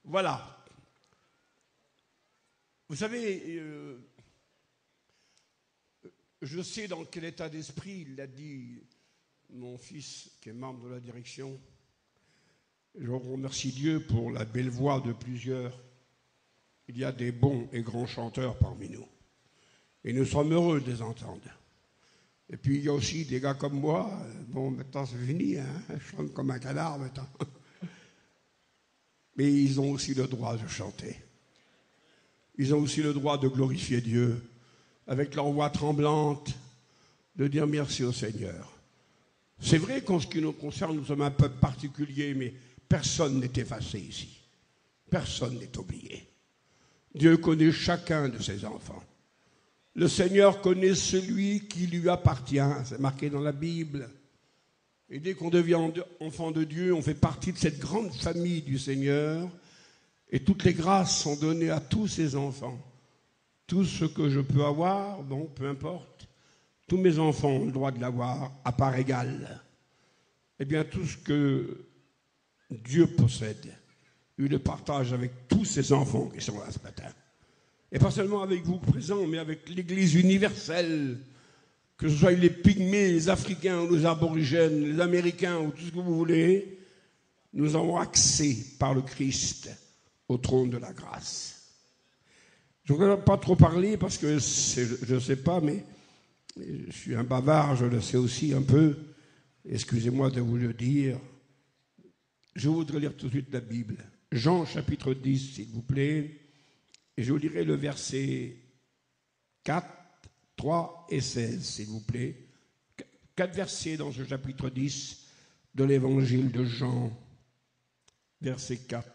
Voilà. Vous savez, je sais dans quel état d'esprit il l'a dit mon fils qui est membre de la direction. Je remercie Dieu pour la belle voix de plusieurs. Il y a des bons et grands chanteurs parmi nous. Et nous sommes heureux de les entendre. Et puis il y a aussi des gars comme moi. Bon, maintenant c'est fini, hein, je chante comme un canard maintenant. Mais ils ont aussi le droit de chanter. Ils ont aussi le droit de glorifier Dieu, avec leur voix tremblante, de dire merci au Seigneur. C'est vrai qu'en ce qui nous concerne, nous sommes un peuple particulier, mais personne n'est effacé ici. Personne n'est oublié. Dieu connaît chacun de ses enfants. Le Seigneur connaît celui qui lui appartient. C'est marqué dans la Bible. Et dès qu'on devient enfant de Dieu, on fait partie de cette grande famille du Seigneur. Et toutes les grâces sont données à tous ses enfants. Tout ce que je peux avoir, bon, peu importe. Tous mes enfants ont le droit de l'avoir à part égale. Eh bien, tout ce que Dieu possède, il le partage avec tous ses enfants qui sont là ce matin. Et pas seulement avec vous présents, mais avec l'Église universelle, que ce soit les Pygmées, les Africains ou les Aborigènes, les Américains ou tout ce que vous voulez, nous avons accès par le Christ au trône de la grâce. Je ne voudrais pas trop parler parce que je ne sais pas, mais je suis un bavard, je le sais aussi un peu. Excusez-moi de vous le dire. Je voudrais lire tout de suite la Bible. Jean chapitre 10, s'il vous plaît. Et je vous lirai le verset 4, 3 et 16, s'il vous plaît. 4 versets dans ce chapitre 10 de l'évangile de Jean. Verset 4.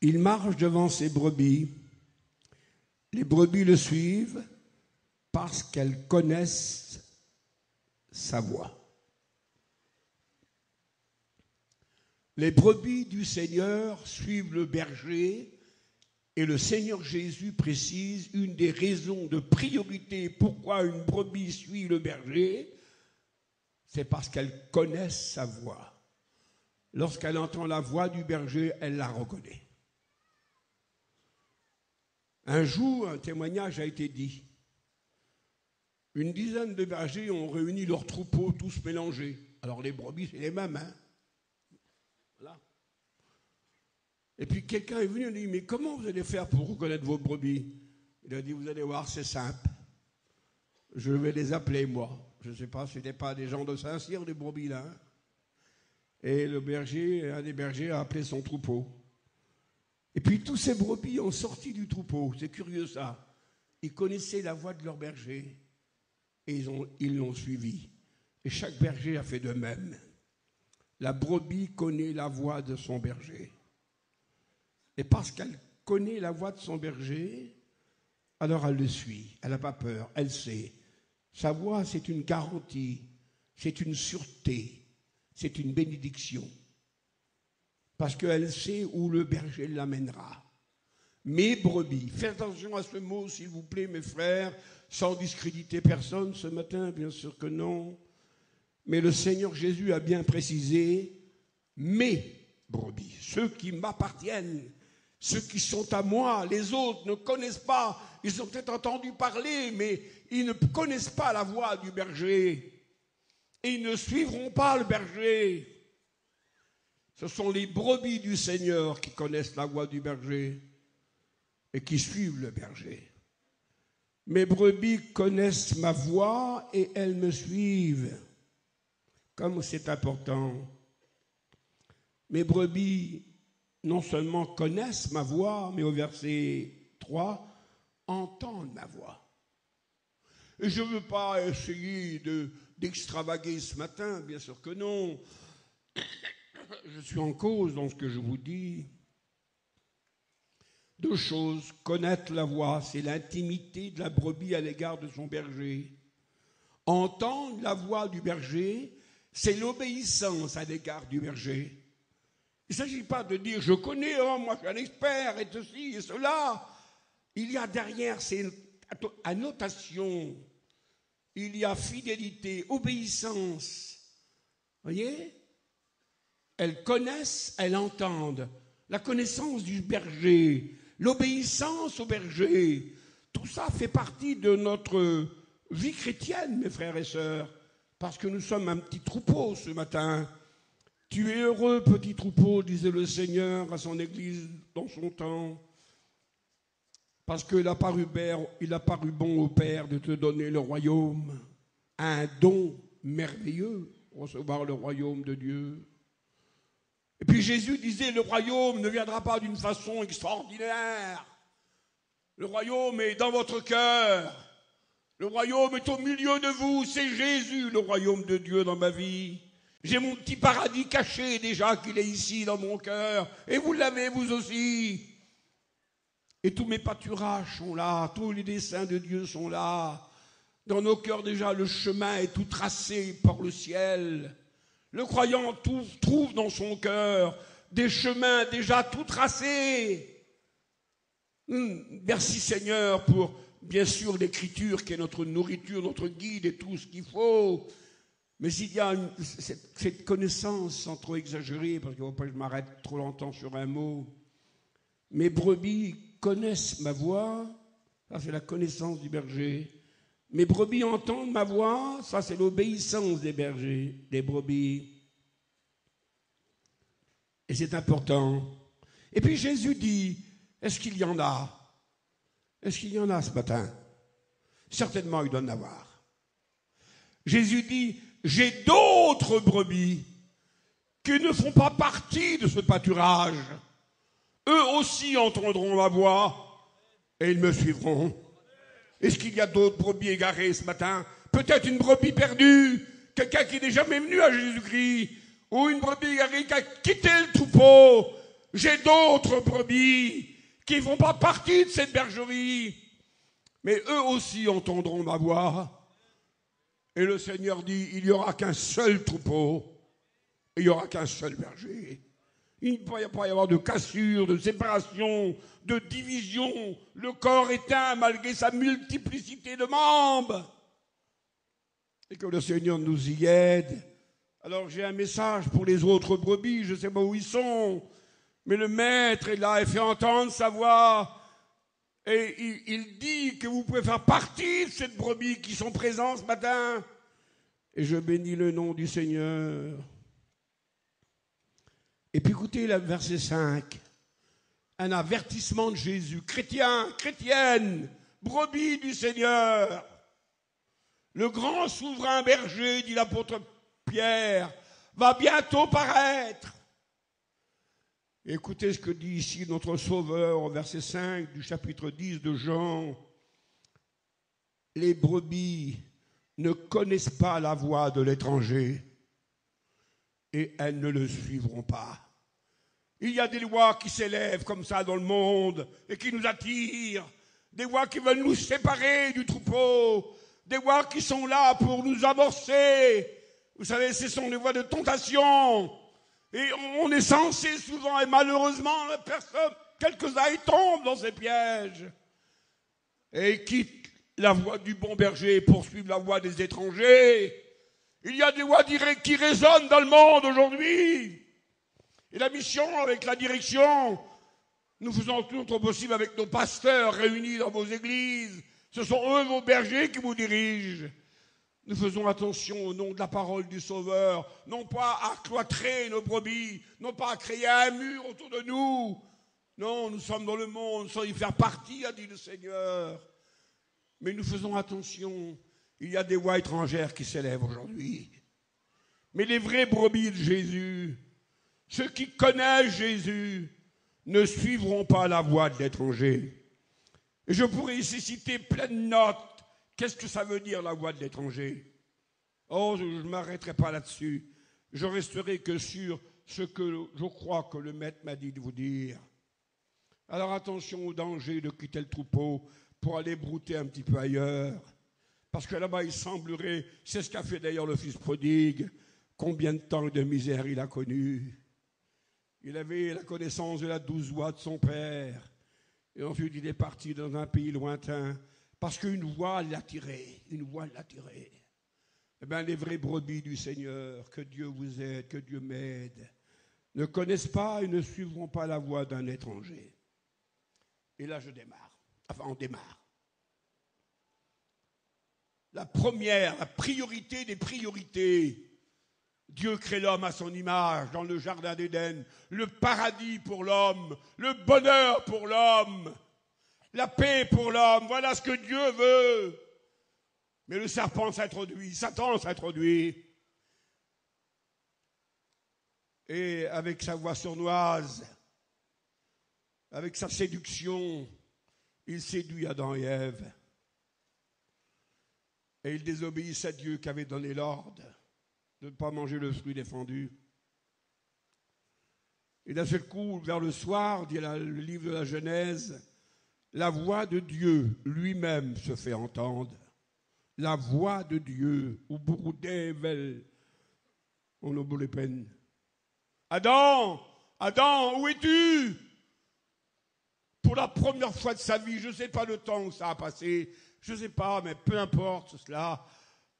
Il marche devant ses brebis. Les brebis le suivent parce qu'elles connaissent sa voix. Les brebis du Seigneur suivent le berger et le Seigneur Jésus précise une des raisons de priorité pourquoi une brebis suit le berger, c'est parce qu'elle connaît sa voix. Lorsqu'elle entend la voix du berger, elle la reconnaît. Un jour, un témoignage a été dit. Une dizaine de bergers ont réuni leurs troupeaux tous mélangés. Alors les brebis, c'est les mêmes, hein. Voilà. Et puis quelqu'un est venu et dit, mais comment vous allez faire pour reconnaître vos brebis? Il a dit, vous allez voir, c'est simple. Je vais les appeler, moi. Je ne sais pas, ce n'étaient pas des gens de Saint-Cyr, les brebis, là. Hein. Et le berger, un des bergers, a appelé son troupeau. Et puis tous ces brebis ont sorti du troupeau. C'est curieux, ça. Ils connaissaient la voix de leur berger. Et ils l'ont suivi. Et chaque berger a fait de même. La brebis connaît la voix de son berger. Et parce qu'elle connaît la voix de son berger, alors elle le suit. Elle n'a pas peur, elle sait. Sa voix, c'est une garantie, c'est une sûreté, c'est une bénédiction. Parce qu'elle sait où le berger l'amènera. Mes brebis, faites attention à ce mot, s'il vous plaît, mes frères, sans discréditer personne ce matin, bien sûr que non. Mais le Seigneur Jésus a bien précisé mes brebis, ceux qui m'appartiennent, ceux qui sont à moi. Les autres ne connaissent pas, ils ont peut-être entendu parler, mais ils ne connaissent pas la voix du berger. Et ils ne suivront pas le berger. Ce sont les brebis du Seigneur qui connaissent la voix du berger et qui suivent le berger. Mes brebis connaissent ma voix et elles me suivent. Comme c'est important. Mes brebis non seulement connaissent ma voix, mais au verset 3, entendent ma voix. Et je ne veux pas essayer d'extravaguer ce matin, bien sûr que non. Je suis en cause dans ce que je vous dis. Deux choses. Connaître la voix, c'est l'intimité de la brebis à l'égard de son berger. Entendre la voix du berger, c'est l'obéissance à l'égard du berger. Il ne s'agit pas de dire « je connais, oh, moi je suis un expert, et ceci et cela ». Il y a derrière ces annotations, il y a fidélité, obéissance Voyez? Elles connaissent, elles entendent. La connaissance du berger, l'obéissance au berger, tout ça fait partie de notre vie chrétienne, mes frères et sœurs, parce que nous sommes un petit troupeau ce matin. Tu es heureux, petit troupeau, disait le Seigneur à son Église dans son temps, parce qu'il a paru bon au Père de te donner le royaume, un don merveilleux, recevoir le royaume de Dieu. Et puis Jésus disait, le royaume ne viendra pas d'une façon extraordinaire. Le royaume est dans votre cœur. Le royaume est au milieu de vous. C'est Jésus, le royaume de Dieu dans ma vie. J'ai mon petit paradis caché déjà qu'il est ici dans mon cœur. Et vous l'avez vous aussi. Et tous mes pâturages sont là. Tous les desseins de Dieu sont là. Dans nos cœurs déjà, le chemin est tout tracé par le ciel. Le croyant trouve dans son cœur des chemins déjà tout tracés. Merci Seigneur pour, bien sûr, l'Écriture qui est notre nourriture, notre guide et tout ce qu'il faut. Mais s'il y a cette connaissance sans trop exagérer, parce qu'il ne faut pas que je m'arrête trop longtemps sur un mot, mes brebis connaissent ma voix, ça c'est la connaissance du berger. Mes brebis entendent ma voix, ça c'est l'obéissance des bergers, des brebis. Et c'est important. Et puis Jésus dit, est-ce qu'il y en a? Est-ce qu'il y en a ce matin? Certainement il doit en avoir. Jésus dit, j'ai d'autres brebis qui ne font pas partie de ce pâturage. Eux aussi entendront ma voix et ils me suivront. Est-ce qu'il y a d'autres brebis égarées ce matin? Peut-être une brebis perdue, quelqu'un qui n'est jamais venu à Jésus-Christ, ou une brebis égarée qui a quitté le troupeau. J'ai d'autres brebis qui ne font pas partie de cette bergerie, mais eux aussi entendront ma voix. Et le Seigneur dit, il n'y aura qu'un seul troupeau, et il n'y aura qu'un seul berger. Il ne peut pas y avoir de cassure, de séparation, de division. Le corps est un malgré sa multiplicité de membres. Et que le Seigneur nous y aide. Alors j'ai un message pour les autres brebis, je ne sais pas où ils sont, mais le Maître est là et fait entendre sa voix. Et il dit que vous pouvez faire partie de cette brebis qui sont présents ce matin. Et je bénis le nom du Seigneur. Et puis écoutez le verset 5, un avertissement de Jésus. Chrétien, chrétienne, brebis du Seigneur, le grand souverain berger, dit l'apôtre Pierre, va bientôt paraître. Écoutez ce que dit ici notre Sauveur au verset 5 du chapitre 10 de Jean. Les brebis ne connaissent pas la voix de l'étranger et elles ne le suivront pas. Il y a des lois qui s'élèvent comme ça dans le monde et qui nous attirent, des lois qui veulent nous séparer du troupeau, des lois qui sont là pour nous amorcer. Vous savez, ce sont des voies de tentation. Et on est censé souvent, et malheureusement, quelques-uns y tombent dans ces pièges et quittent la voie du bon berger et poursuivent la voie des étrangers. Il y a des voix qui résonnent dans le monde aujourd'hui. Et la mission avec la direction, nous faisons tout notre possible avec nos pasteurs réunis dans vos églises. Ce sont eux, vos bergers, qui vous dirigent. Nous faisons attention au nom de la parole du Sauveur, non pas à cloîtrer nos brebis, non pas à créer un mur autour de nous. Non, nous sommes dans le monde, nous sommes y faire partie, a dit le Seigneur. Mais nous faisons attention. Il y a des voix étrangères qui s'élèvent aujourd'hui. Mais les vrais brebis de Jésus, ceux qui connaissent Jésus, ne suivront pas la voie de l'étranger. Et je pourrais ici citer plein de notes. Qu'est-ce que ça veut dire la voie de l'étranger? Oh, je ne m'arrêterai pas là-dessus. Je resterai que sur ce que je crois que le Maître m'a dit de vous dire. Alors attention au danger de quitter le troupeau pour aller brouter un petit peu ailleurs. Parce que là-bas, il semblerait, c'est ce qu'a fait d'ailleurs le fils prodigue, combien de temps de misère il a connu. Il avait la connaissance de la douce voix de son père. Et ensuite, il est parti dans un pays lointain. Parce qu'une voix l'attirait, une voix l'attirait. Eh bien, les vraies brebis du Seigneur, que Dieu vous aide, que Dieu m'aide, ne connaissent pas et ne suivront pas la voie d'un étranger. Et là, je démarre. Enfin, on démarre. La première, la priorité des priorités. Dieu crée l'homme à son image dans le jardin d'Éden. Le paradis pour l'homme, le bonheur pour l'homme, la paix pour l'homme. Voilà ce que Dieu veut. Mais le serpent s'introduit, Satan s'introduit. Et avec sa voix sournoise, avec sa séduction, il séduit Adam et Ève. Et ils désobéissent à Dieu qui avait donné l'ordre de ne pas manger le fruit défendu. Et d'un seul coup, vers le soir, dit le livre de la Genèse, la voix de Dieu lui-même se fait entendre. La voix de Dieu, au bout d'Evel, on a beau les peines. Adam, Adam, où es-tu? Pour la première fois de sa vie, je ne sais pas le temps où ça a passé, je ne sais pas, mais peu importe cela.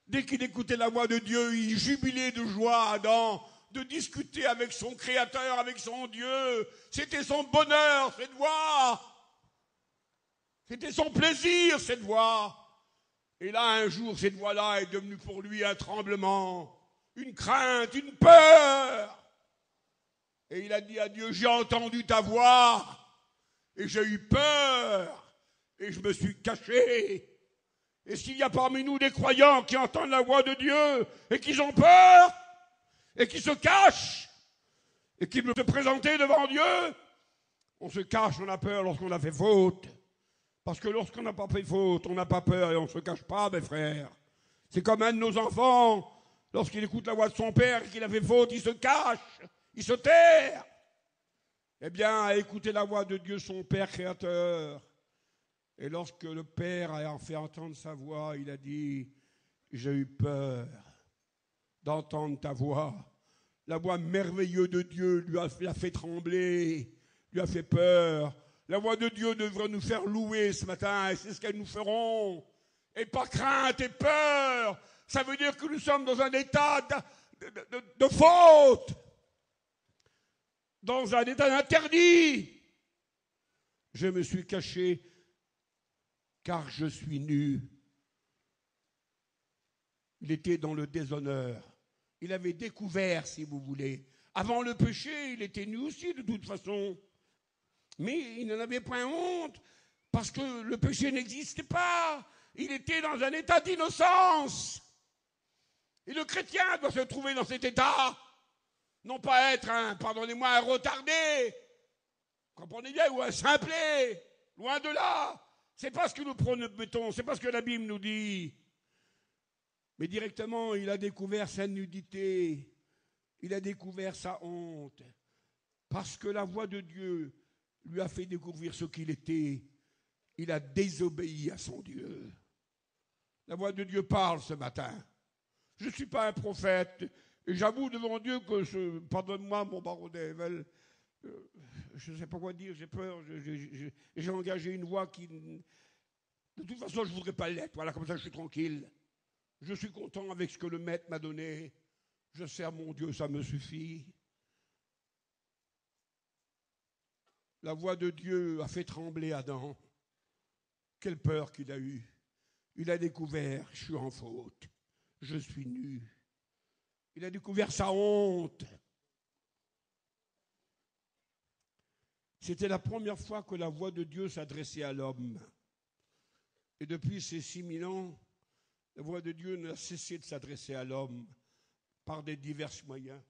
Dès qu'il écoutait la voix de Dieu, il jubilait de joie, Adam, de discuter avec son Créateur, avec son Dieu. C'était son bonheur, cette voix. C'était son plaisir, cette voix. Et là, un jour, cette voix-là est devenue pour lui un tremblement, une crainte, une peur. Et il a dit à Dieu, j'ai entendu ta voix, et j'ai eu peur, et je me suis caché. Est-ce qu'il y a parmi nous des croyants qui entendent la voix de Dieu, et qui ont peur, et qui se cachent, et qui veulent se présenter devant Dieu? On se cache, on a peur lorsqu'on a fait faute. Parce que lorsqu'on n'a pas fait faute, on n'a pas peur et on ne se cache pas, mes frères. C'est comme un de nos enfants, lorsqu'il écoute la voix de son père et qu'il a fait faute, il se cache, il se terre. Eh bien, à écouter la voix de Dieu, son Père créateur. Et lorsque le Père a fait entendre sa voix, il a dit, j'ai eu peur d'entendre ta voix. La voix merveilleuse de Dieu l'a fait trembler, lui a fait peur. La voix de Dieu devrait nous faire louer ce matin, et c'est ce qu'elles nous feront. Et pas crainte et peur. Ça veut dire que nous sommes dans un état de faute, dans un état d'interdit. Je me suis caché car je suis nu. Il était dans le déshonneur. Il avait découvert, si vous voulez. Avant le péché, il était nu aussi de toute façon. Mais il n'en avait point honte, parce que le péché n'existait pas. Il était dans un état d'innocence. Et le chrétien doit se trouver dans cet état. Non pas être pardonnez-moi, un retardé, comprenez bien, ou un simplet. Loin de là. C'est pas ce que nous promettons, c'est pas ce que la Bible nous dit. Mais directement, il a découvert sa nudité. Il a découvert sa honte. Parce que la voix de Dieu lui a fait découvrir ce qu'il était. Il a désobéi à son Dieu. La voix de Dieu parle ce matin. Je ne suis pas un prophète. Et j'avoue devant Dieu que, pardonne-moi mon baron d'Evel, je ne sais pas quoi dire, j'ai peur. J'ai engagé une voix qui... De toute façon, je ne voudrais pas l'être. Voilà, comme ça, je suis tranquille. Je suis content avec ce que le maître m'a donné. Je sers mon Dieu, ça me suffit. La voix de Dieu a fait trembler Adam. Quelle peur qu'il a eue. Il a découvert, je suis en faute, je suis nu. Il a découvert sa honte. C'était la première fois que la voix de Dieu s'adressait à l'homme. Et depuis ces 6000 ans, la voix de Dieu n'a cessé de s'adresser à l'homme par des divers moyens.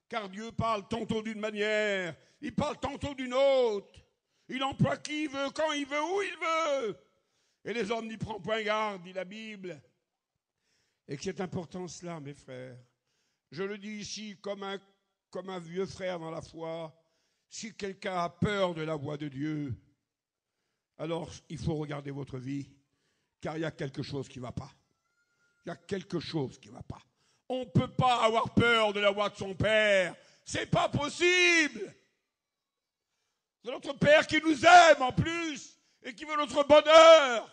Car Dieu parle tantôt d'une manière, il parle tantôt d'une autre. Il emploie qui il veut, quand il veut, où il veut. Et les hommes n'y prennent point garde, dit la Bible. Et que c'est important cela, mes frères. Je le dis ici comme un vieux frère dans la foi. Si quelqu'un a peur de la voix de Dieu, alors il faut regarder votre vie, car il y a quelque chose qui ne va pas. Il y a quelque chose qui ne va pas. On ne peut pas avoir peur de la voix de son Père. C'est pas possible. C'est notre Père qui nous aime en plus et qui veut notre bonheur.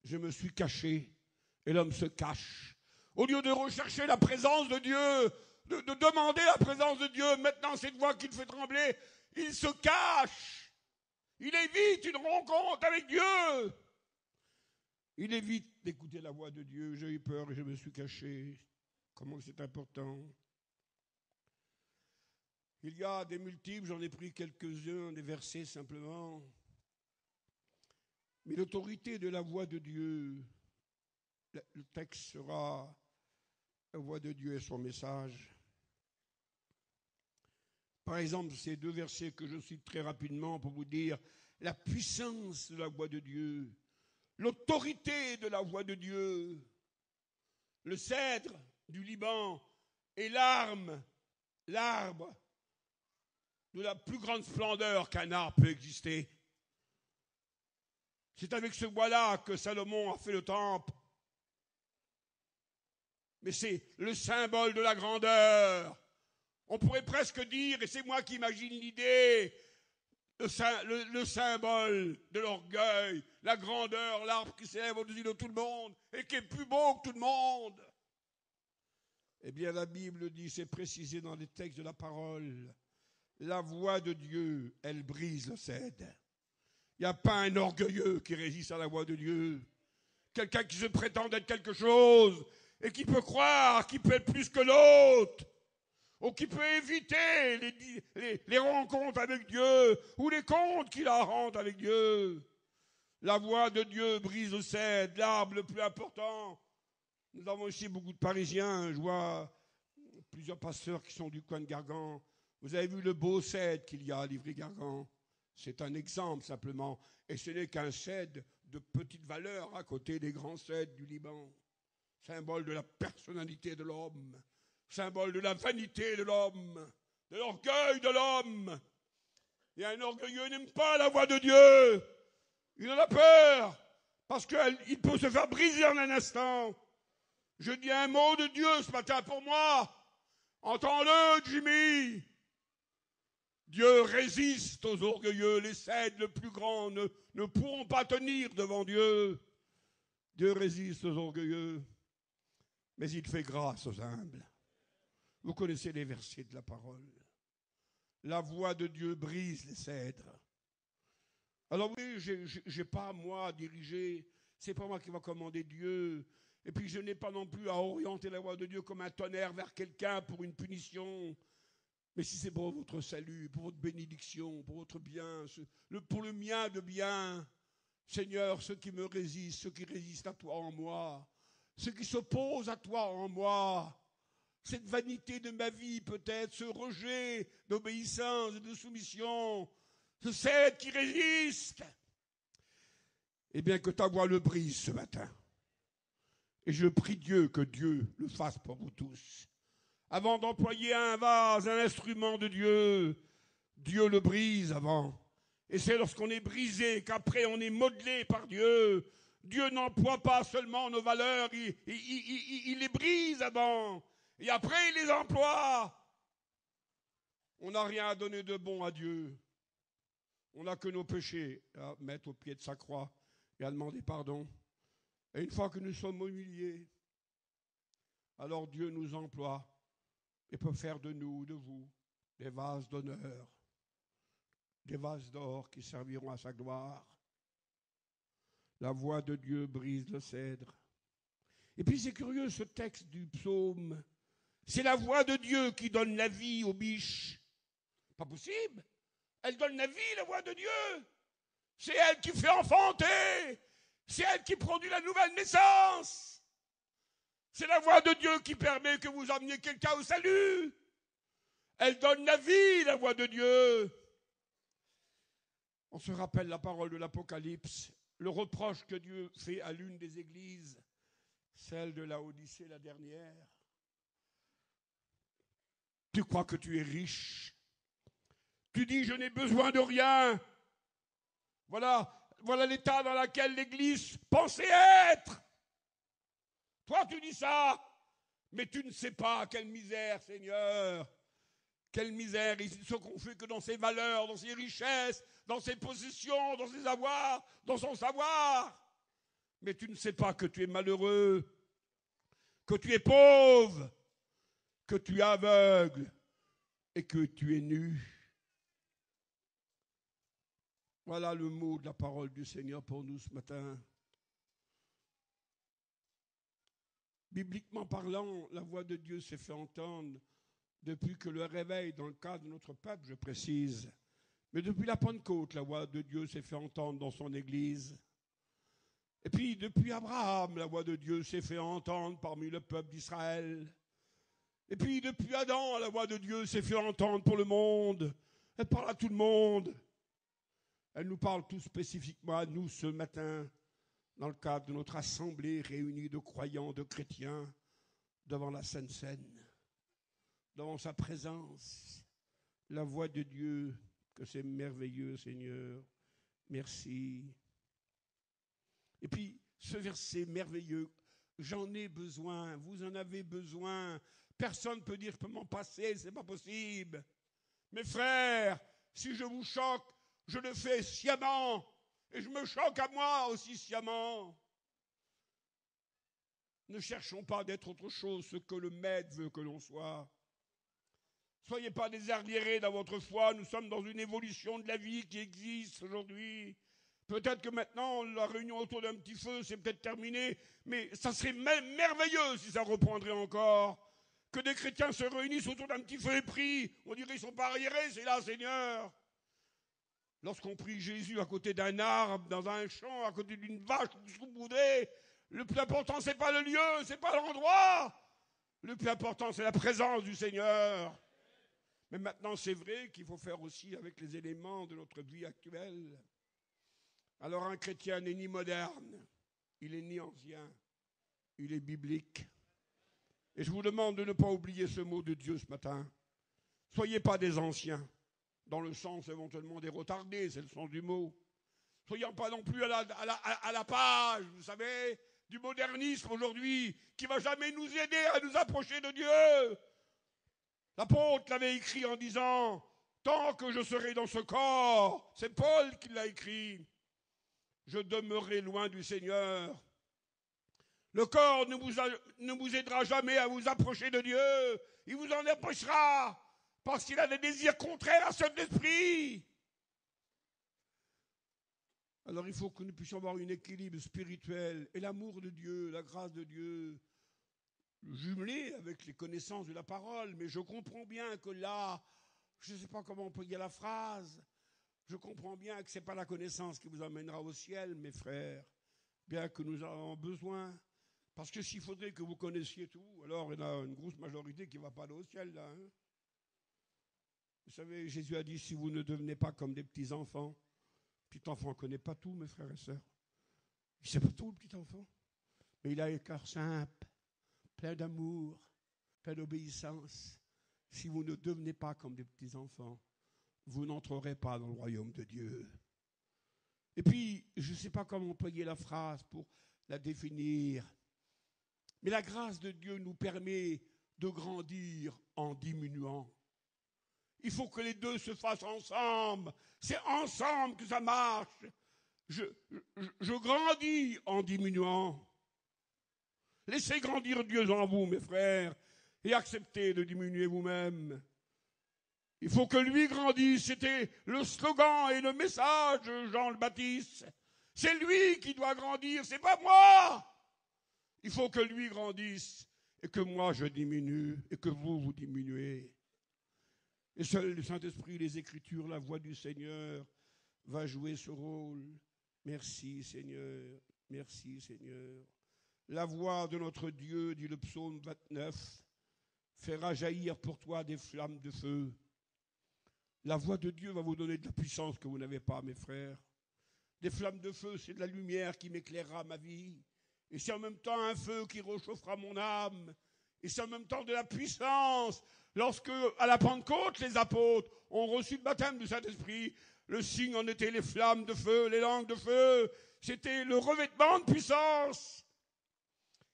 je me suis caché. Et l'homme se cache. Au lieu de rechercher la présence de Dieu, de demander la présence de Dieu, maintenant cette voix qui le fait trembler, il se cache. Il évite une rencontre avec Dieu. Il évite d'écouter la voix de Dieu. J'ai eu peur et je me suis caché. Comment c'est important. Il y a des multiples, j'en ai pris quelques-uns, des versets simplement. Mais l'autorité de la voix de Dieu, le texte sera la voix de Dieu et son message. Par exemple, ces deux versets que je cite très rapidement pour vous dire la puissance de la voix de Dieu, l'autorité de la voix de Dieu, le cèdre du Liban est l'arbre de la plus grande splendeur qu'un arbre peut exister. C'est avec ce bois-là que Salomon a fait le temple. Mais c'est le symbole de la grandeur. On pourrait presque dire, et c'est moi qui imagine l'idée, le symbole de l'orgueil, la grandeur, l'arbre qui s'élève au-dessus de tout le monde et qui est plus beau que tout le monde. Eh bien, la Bible dit, c'est précisé dans les textes de la parole, la voix de Dieu, elle brise le cèdre. Il n'y a pas un orgueilleux qui résiste à la voix de Dieu. Quelqu'un qui se prétend être quelque chose et qui peut croire qu'il peut être plus que l'autre. Ou qui peut éviter les rencontres avec Dieu, ou les comptes qu'il a rentrent avec Dieu. La voix de Dieu brise le cèdre, l'arbre le plus important. Nous avons ici beaucoup de Parisiens, je vois plusieurs pasteurs qui sont du coin de Gargan. Vous avez vu le beau cèdre qu'il y a à Livry-Gargan. C'est un exemple simplement, et ce n'est qu'un cèdre de petite valeur à côté des grands cèdres du Liban. Symbole de la personnalité de l'homme. Symbole de la vanité de l'homme, de l'orgueil de l'homme. Et un orgueilleux n'aime pas la voix de Dieu. Il en a peur, parce qu'il peut se faire briser en un instant. Je dis un mot de Dieu ce matin pour moi. Entends-le, Jimmy. Dieu résiste aux orgueilleux. Les cèdres le plus grands ne pourront pas tenir devant Dieu. Dieu résiste aux orgueilleux, mais il fait grâce aux humbles. Vous connaissez les versets de la parole. La voix de Dieu brise les cèdres. Alors oui, je n'ai pas moi à diriger, c'est pas moi qui va commander Dieu. Et puis je n'ai pas non plus à orienter la voix de Dieu comme un tonnerre vers quelqu'un pour une punition. Mais si c'est pour votre salut, pour votre bénédiction, pour votre bien, pour le mien de bien, Seigneur, ceux qui me résistent, ceux qui résistent à toi en moi, ceux qui s'opposent à toi en moi, cette vanité de ma vie peut-être, ce rejet d'obéissance et de soumission, ce cèdre qui résiste, eh bien que ta voix le brise ce matin. Et je prie Dieu que Dieu le fasse pour vous tous. Avant d'employer un vase, un instrument de Dieu, Dieu le brise avant. Et c'est lorsqu'on est brisé qu'après on est modelé par Dieu. Dieu n'emploie pas seulement nos valeurs, il les brise avant. Et après, il les emploie. On n'a rien à donner de bon à Dieu. On n'a que nos péchés à mettre au pied de sa croix et à demander pardon. Et une fois que nous sommes humiliés, alors Dieu nous emploie et peut faire de nous, de vous, des vases d'honneur, des vases d'or qui serviront à sa gloire. La voix de Dieu brise le cèdre. Et puis c'est curieux ce texte du psaume. C'est la voix de Dieu qui donne la vie aux biches. Pas possible. Elle donne la vie, la voix de Dieu. C'est elle qui fait enfanter. C'est elle qui produit la nouvelle naissance. C'est la voix de Dieu qui permet que vous emmeniez quelqu'un au salut. Elle donne la vie, la voix de Dieu. On se rappelle la parole de l'Apocalypse, le reproche que Dieu fait à l'une des églises, celle de Laodicée, la dernière. Tu crois que tu es riche. Tu dis, je n'ai besoin de rien. Voilà l'état dans lequel l'Église pensait être. Toi, tu dis ça, mais tu ne sais pas quelle misère, Seigneur. Quelle misère, il ne se confie que dans ses valeurs, dans ses richesses, dans ses possessions, dans ses avoirs, dans son savoir. Mais tu ne sais pas que tu es malheureux, que tu es pauvre, que tu es aveugle et que tu es nu. Voilà le mot de la parole du Seigneur pour nous ce matin. Bibliquement parlant, la voix de Dieu s'est fait entendre depuis que le réveil, dans le cas de notre peuple, je précise, mais depuis la Pentecôte, la voix de Dieu s'est fait entendre dans son Église. Et puis, depuis Abraham, la voix de Dieu s'est fait entendre parmi le peuple d'Israël. Et puis, depuis Adam, la voix de Dieu s'est fait entendre pour le monde. Elle parle à tout le monde. Elle nous parle tout spécifiquement à nous ce matin, dans le cadre de notre assemblée réunie de croyants, de chrétiens, devant la Sainte Seine, devant sa présence. La voix de Dieu, que c'est merveilleux, Seigneur. Merci. Et puis, ce verset merveilleux, j'en ai besoin, vous en avez besoin. Personne ne peut dire, je peux m'en passer, c'est pas possible. Mes frères, si je vous choque, je le fais sciemment. Et je me choque à moi aussi sciemment. Ne cherchons pas d'être autre chose ce que le Maître veut que l'on soit. Soyez pas des arriérés dans votre foi, nous sommes dans une évolution de la vie qui existe aujourd'hui. Peut-être que maintenant, la réunion autour d'un petit feu, c'est peut-être terminé, mais ça serait merveilleux si ça reprendrait encore. Que des chrétiens se réunissent autour d'un petit feu et prient. On dirait qu'ils ne sont pas arriérés, c'est là, Seigneur. Lorsqu'on prie Jésus à côté d'un arbre, dans un champ, à côté d'une vache saupoudrée, le plus important, ce n'est pas le lieu, ce n'est pas l'endroit. Le plus important, c'est la présence du Seigneur. Mais maintenant, c'est vrai qu'il faut faire aussi avec les éléments de notre vie actuelle. Alors un chrétien n'est ni moderne, il est ni ancien, il est biblique. Et je vous demande de ne pas oublier ce mot de Dieu ce matin. Soyez pas des anciens, dans le sens éventuellement des retardés, c'est le sens du mot. Soyez pas non plus à la page, vous savez, du modernisme aujourd'hui, qui ne va jamais nous aider à nous approcher de Dieu. L'apôtre l'avait écrit en disant, tant que je serai dans ce corps, c'est Paul qui l'a écrit, je demeurerai loin du Seigneur. Le corps ne vous aidera jamais à vous approcher de Dieu. Il vous en empêchera parce qu'il a des désirs contraires à ceux de l'esprit. Alors il faut que nous puissions avoir un équilibre spirituel et l'amour de Dieu, la grâce de Dieu, jumelé avec les connaissances de la parole. Mais je comprends bien que là, je ne sais pas comment on peut dire la phrase, je comprends bien que ce n'est pas la connaissance qui vous emmènera au ciel, mes frères, bien que nous en avons besoin. Parce que s'il faudrait que vous connaissiez tout, alors il y en a une grosse majorité qui ne va pas aller au ciel, là. Hein. Vous savez, Jésus a dit, si vous ne devenez pas comme des petits-enfants, petit-enfant ne connaît pas tout, mes frères et sœurs. Il ne sait pas tout, le petit-enfant. Mais il a un cœur simple, plein d'amour, plein d'obéissance. Si vous ne devenez pas comme des petits-enfants, vous n'entrerez pas dans le royaume de Dieu. Et puis, je ne sais pas comment employer la phrase pour la définir, mais la grâce de Dieu nous permet de grandir en diminuant. Il faut que les deux se fassent ensemble. C'est ensemble que ça marche. Je grandis en diminuant. Laissez grandir Dieu en vous, mes frères, et acceptez de diminuer vous-même. Il faut que lui grandisse. C'était le slogan et le message de Jean le Baptiste. C'est lui qui doit grandir, c'est pas moi. Il faut que lui grandisse et que moi je diminue et que vous diminuez. Et seul le Saint-Esprit, les Écritures, la voix du Seigneur va jouer ce rôle. Merci Seigneur, merci Seigneur. La voix de notre Dieu, dit le psaume 29, fera jaillir pour toi des flammes de feu. La voix de Dieu va vous donner de la puissance que vous n'avez pas, mes frères. Des flammes de feu, c'est de la lumière qui m'éclairera ma vie. Et c'est en même temps un feu qui réchauffera mon âme. Et c'est en même temps de la puissance. Lorsque, à la Pentecôte, les apôtres ont reçu le baptême du Saint-Esprit, le signe en était les flammes de feu, les langues de feu. C'était le revêtement de puissance.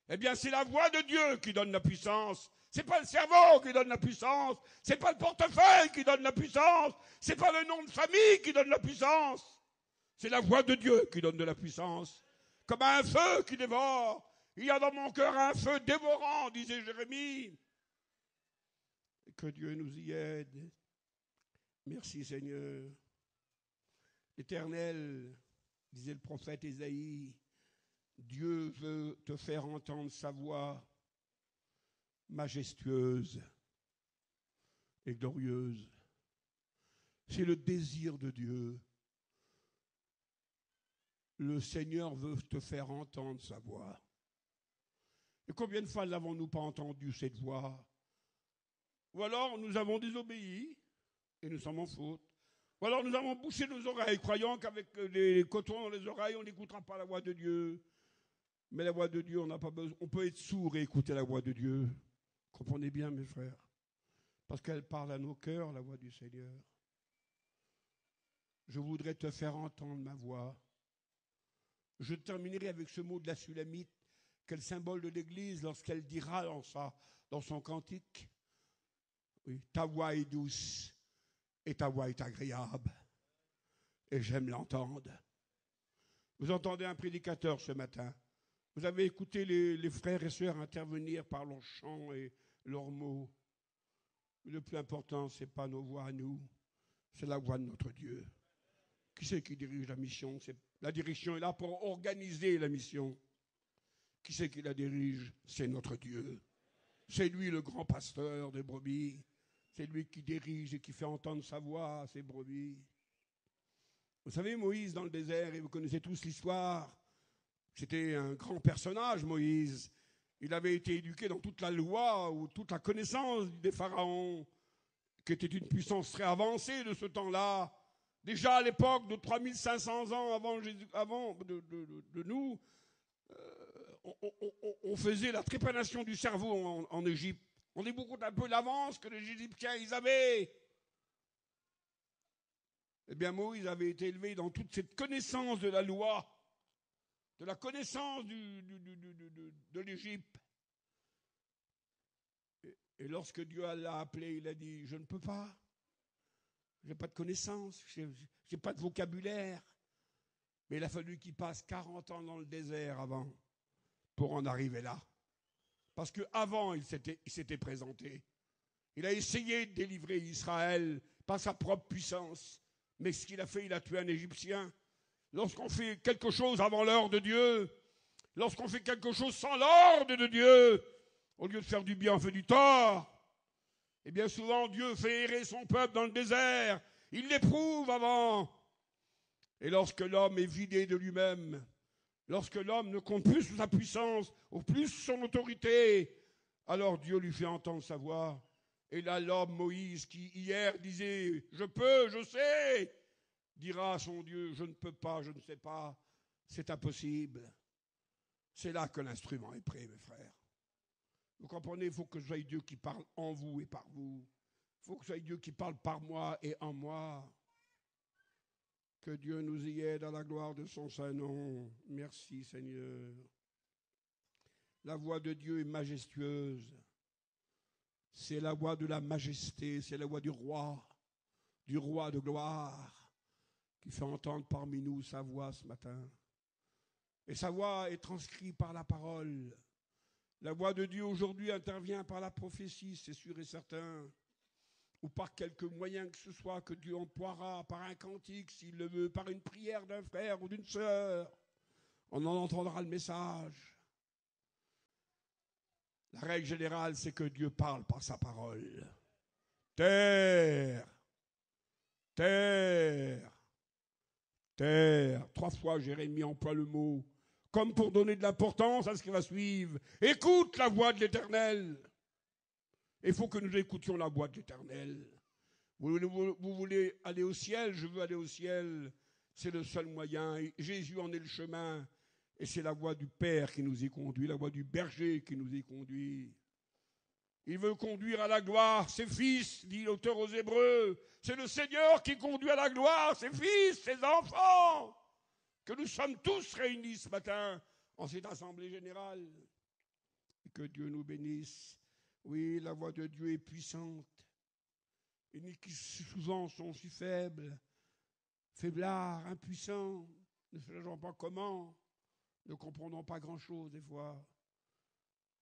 Eh bien, c'est la voix de Dieu qui donne la puissance. C'est pas le cerveau qui donne la puissance. C'est pas le portefeuille qui donne la puissance. C'est pas le nom de famille qui donne la puissance. C'est la voix de Dieu qui donne de la puissance. comme un feu qui dévore. Il y a dans mon cœur un feu dévorant, disait Jérémie. Et que Dieu nous y aide. Merci Seigneur. L'Éternel, disait le prophète Ésaïe, Dieu veut te faire entendre sa voix majestueuse et glorieuse. C'est le désir de Dieu. Le Seigneur veut te faire entendre sa voix. Et combien de fois n'avons-nous pas entendu cette voix? Ou alors nous avons désobéi et nous sommes en faute. Ou alors nous avons bouché nos oreilles, croyant qu'avec les cotons dans les oreilles, on n'écoutera pas la voix de Dieu. Mais la voix de Dieu, on n'a pas besoin. On peut être sourd et écouter la voix de Dieu. Comprenez bien, mes frères. Parce qu'elle parle à nos cœurs, la voix du Seigneur. Je voudrais te faire entendre ma voix. Je terminerai avec ce mot de la Sulamite, quel symbole de l'Église, lorsqu'elle dira dans son cantique, oui, ta voix est douce et ta voix est agréable. Et j'aime l'entendre. Vous entendez un prédicateur ce matin. Vous avez écouté les frères et sœurs intervenir par leurs chants et leurs mots. Mais le plus important, ce n'est pas nos voix à nous, c'est la voix de notre Dieu. Qui c'est qui dirige la mission? La direction est là pour organiser la mission. Qui c'est qui la dirige? C'est notre Dieu. C'est lui le grand pasteur des brebis. C'est lui qui dirige et qui fait entendre sa voix à ses brebis. Vous savez, Moïse dans le désert, et vous connaissez tous l'histoire, c'était un grand personnage, Moïse. Il avait été éduqué dans toute la loi ou toute la connaissance des pharaons, qui était une puissance très avancée de ce temps-là. Déjà à l'époque de 3500 ans avant de nous, on faisait la trépanation du cerveau en Égypte. On est beaucoup un peu l'avance que les Égyptiens ils avaient. Eh bien, Moïse avait été élevé dans toute cette connaissance de la loi, de la connaissance de l'Égypte. Et lorsque Dieu l'a appelé, il a dit, je ne peux pas. Je n'ai pas de connaissance, je n'ai pas de vocabulaire. Mais il a fallu qu'il passe 40 ans dans le désert avant pour en arriver là. Parce qu'avant, il s'était présenté. Il a essayé de délivrer Israël par sa propre puissance. Mais ce qu'il a fait, il a tué un Égyptien. Lorsqu'on fait quelque chose avant l'heure de Dieu, lorsqu'on fait quelque chose sans l'ordre de Dieu, au lieu de faire du bien, on fait du tort. Et bien souvent, Dieu fait errer son peuple dans le désert. Il l'éprouve avant. Et lorsque l'homme est vidé de lui-même, lorsque l'homme ne compte plus sa puissance, ou plus son autorité, alors Dieu lui fait entendre sa voix. Et là, l'homme Moïse, qui hier disait « Je peux, je sais », dira à son Dieu « Je ne peux pas, je ne sais pas, c'est impossible ». C'est là que l'instrument est prêt, mes frères. Vous comprenez, il faut que ce soit Dieu qui parle en vous et par vous. Il faut que ce soit Dieu qui parle par moi et en moi. Que Dieu nous y aide à la gloire de son saint nom. Merci Seigneur. La voix de Dieu est majestueuse. C'est la voix de la majesté, c'est la voix du roi de gloire, qui fait entendre parmi nous sa voix ce matin. Et sa voix est transcrite par la parole. La voix de Dieu aujourd'hui intervient par la prophétie, c'est sûr et certain, ou par quelque moyen que ce soit que Dieu emploiera, par un cantique s'il le veut, par une prière d'un frère ou d'une sœur. On en entendra le message. La règle générale, c'est que Dieu parle par sa parole. Terre, terre, terre. 3 fois Jérémie emploie le mot, comme pour donner de l'importance à ce qui va suivre. Écoute la voix de l'Éternel. Il faut que nous écoutions la voix de l'Éternel. Vous voulez aller au ciel, je veux aller au ciel. C'est le seul moyen. Jésus en est le chemin. Et c'est la voix du Père qui nous y conduit, la voix du berger qui nous y conduit. Il veut conduire à la gloire ses fils, dit l'auteur aux Hébreux. C'est le Seigneur qui conduit à la gloire ses fils, ses enfants, que nous sommes tous réunis ce matin en cette assemblée générale. Et que Dieu nous bénisse. Oui, la voix de Dieu est puissante. Et nous qui souvent sont si faibles, faiblards, impuissants, ne sachant pas comment. Ne comprenons pas grand-chose des fois.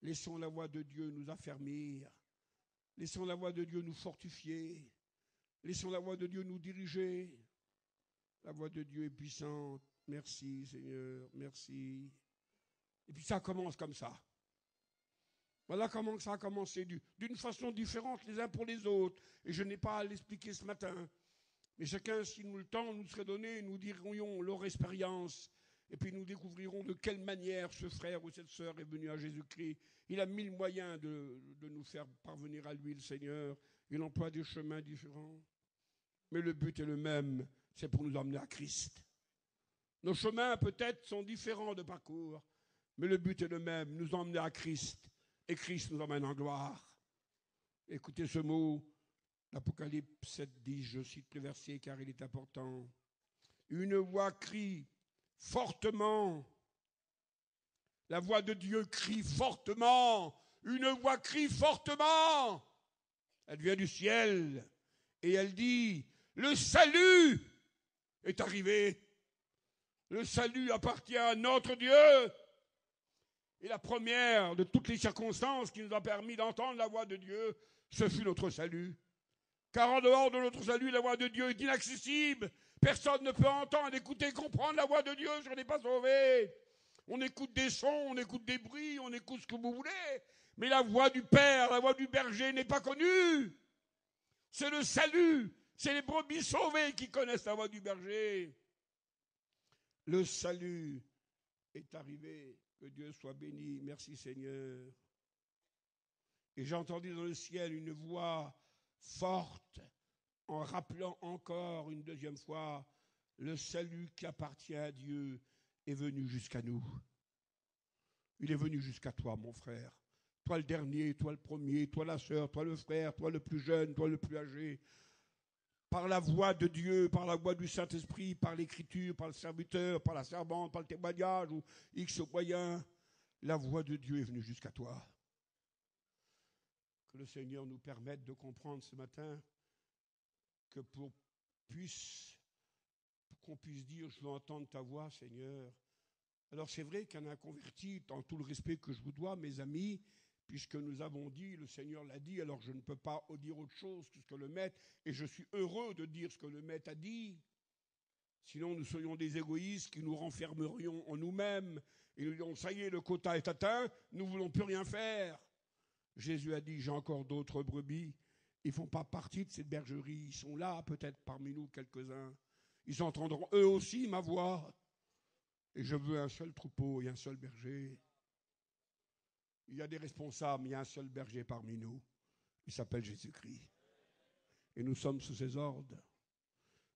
Laissons la voix de Dieu nous affermir. Laissons la voix de Dieu nous fortifier. Laissons la voix de Dieu nous diriger. La voix de Dieu est puissante. Merci Seigneur, merci. Et puis ça commence comme ça. Voilà comment ça a commencé, d'une façon différente les uns pour les autres. Et je n'ai pas à l'expliquer ce matin. Mais chacun, si nous le temps nous serait donné, nous dirions leur expérience. Et puis nous découvrirons de quelle manière ce frère ou cette sœur est venu à Jésus-Christ. Il a mille moyens de nous faire parvenir à lui, le Seigneur. Il emploie des chemins différents. Mais le but est le même, c'est pour nous emmener à Christ. Nos chemins peut-être sont différents de parcours, mais le but est le même, nous emmener à Christ. Et Christ nous emmène en gloire. Écoutez ce mot, l'Apocalypse 7 dit, je cite le verset car il est important. Une voix crie fortement. La voix de Dieu crie fortement. Une voix crie fortement. Elle vient du ciel et elle dit, le salut est arrivé. Le salut appartient à notre Dieu. Et la première de toutes les circonstances qui nous a permis d'entendre la voix de Dieu, ce fut notre salut. Car en dehors de notre salut, la voix de Dieu est inaccessible. Personne ne peut entendre, écouter, comprendre la voix de Dieu si on n'est pas sauvé. On écoute des sons, on écoute des bruits, on écoute ce que vous voulez. Mais la voix du Père, la voix du berger n'est pas connue. C'est le salut. C'est les brebis sauvées qui connaissent la voix du berger. Le salut est arrivé. Que Dieu soit béni. Merci Seigneur. Et j'ai entendu dans le ciel une voix forte en rappelant encore une deuxième fois le salut qui appartient à Dieu est venu jusqu'à nous. Il est venu jusqu'à toi, mon frère. Toi le dernier, toi le premier, toi la sœur, toi le frère, toi le plus jeune, toi le plus âgé. Par la voix de Dieu, par la voix du Saint-Esprit, par l'écriture, par le serviteur, par la servante, par le témoignage ou X moyen, la voix de Dieu est venue jusqu'à toi. Que le Seigneur nous permette de comprendre ce matin que pour qu'on puisse dire, je veux entendre ta voix, Seigneur. Alors c'est vrai qu'un inconverti, dans tout le respect que je vous dois, mes amis, puisque nous avons dit, le Seigneur l'a dit, alors je ne peux pas dire autre chose que ce que le Maître, et je suis heureux de dire ce que le Maître a dit. Sinon, nous serions des égoïstes qui nous renfermerions en nous-mêmes, et nous dirions, ça y est, le quota est atteint, nous ne voulons plus rien faire. Jésus a dit, j'ai encore d'autres brebis, ils ne font pas partie de cette bergerie, ils sont là, peut-être parmi nous quelques-uns. Ils entendront eux aussi ma voix, et je veux un seul troupeau et un seul berger. Il y a des responsables, mais il y a un seul berger parmi nous. Il s'appelle Jésus-Christ. Et nous sommes sous ses ordres.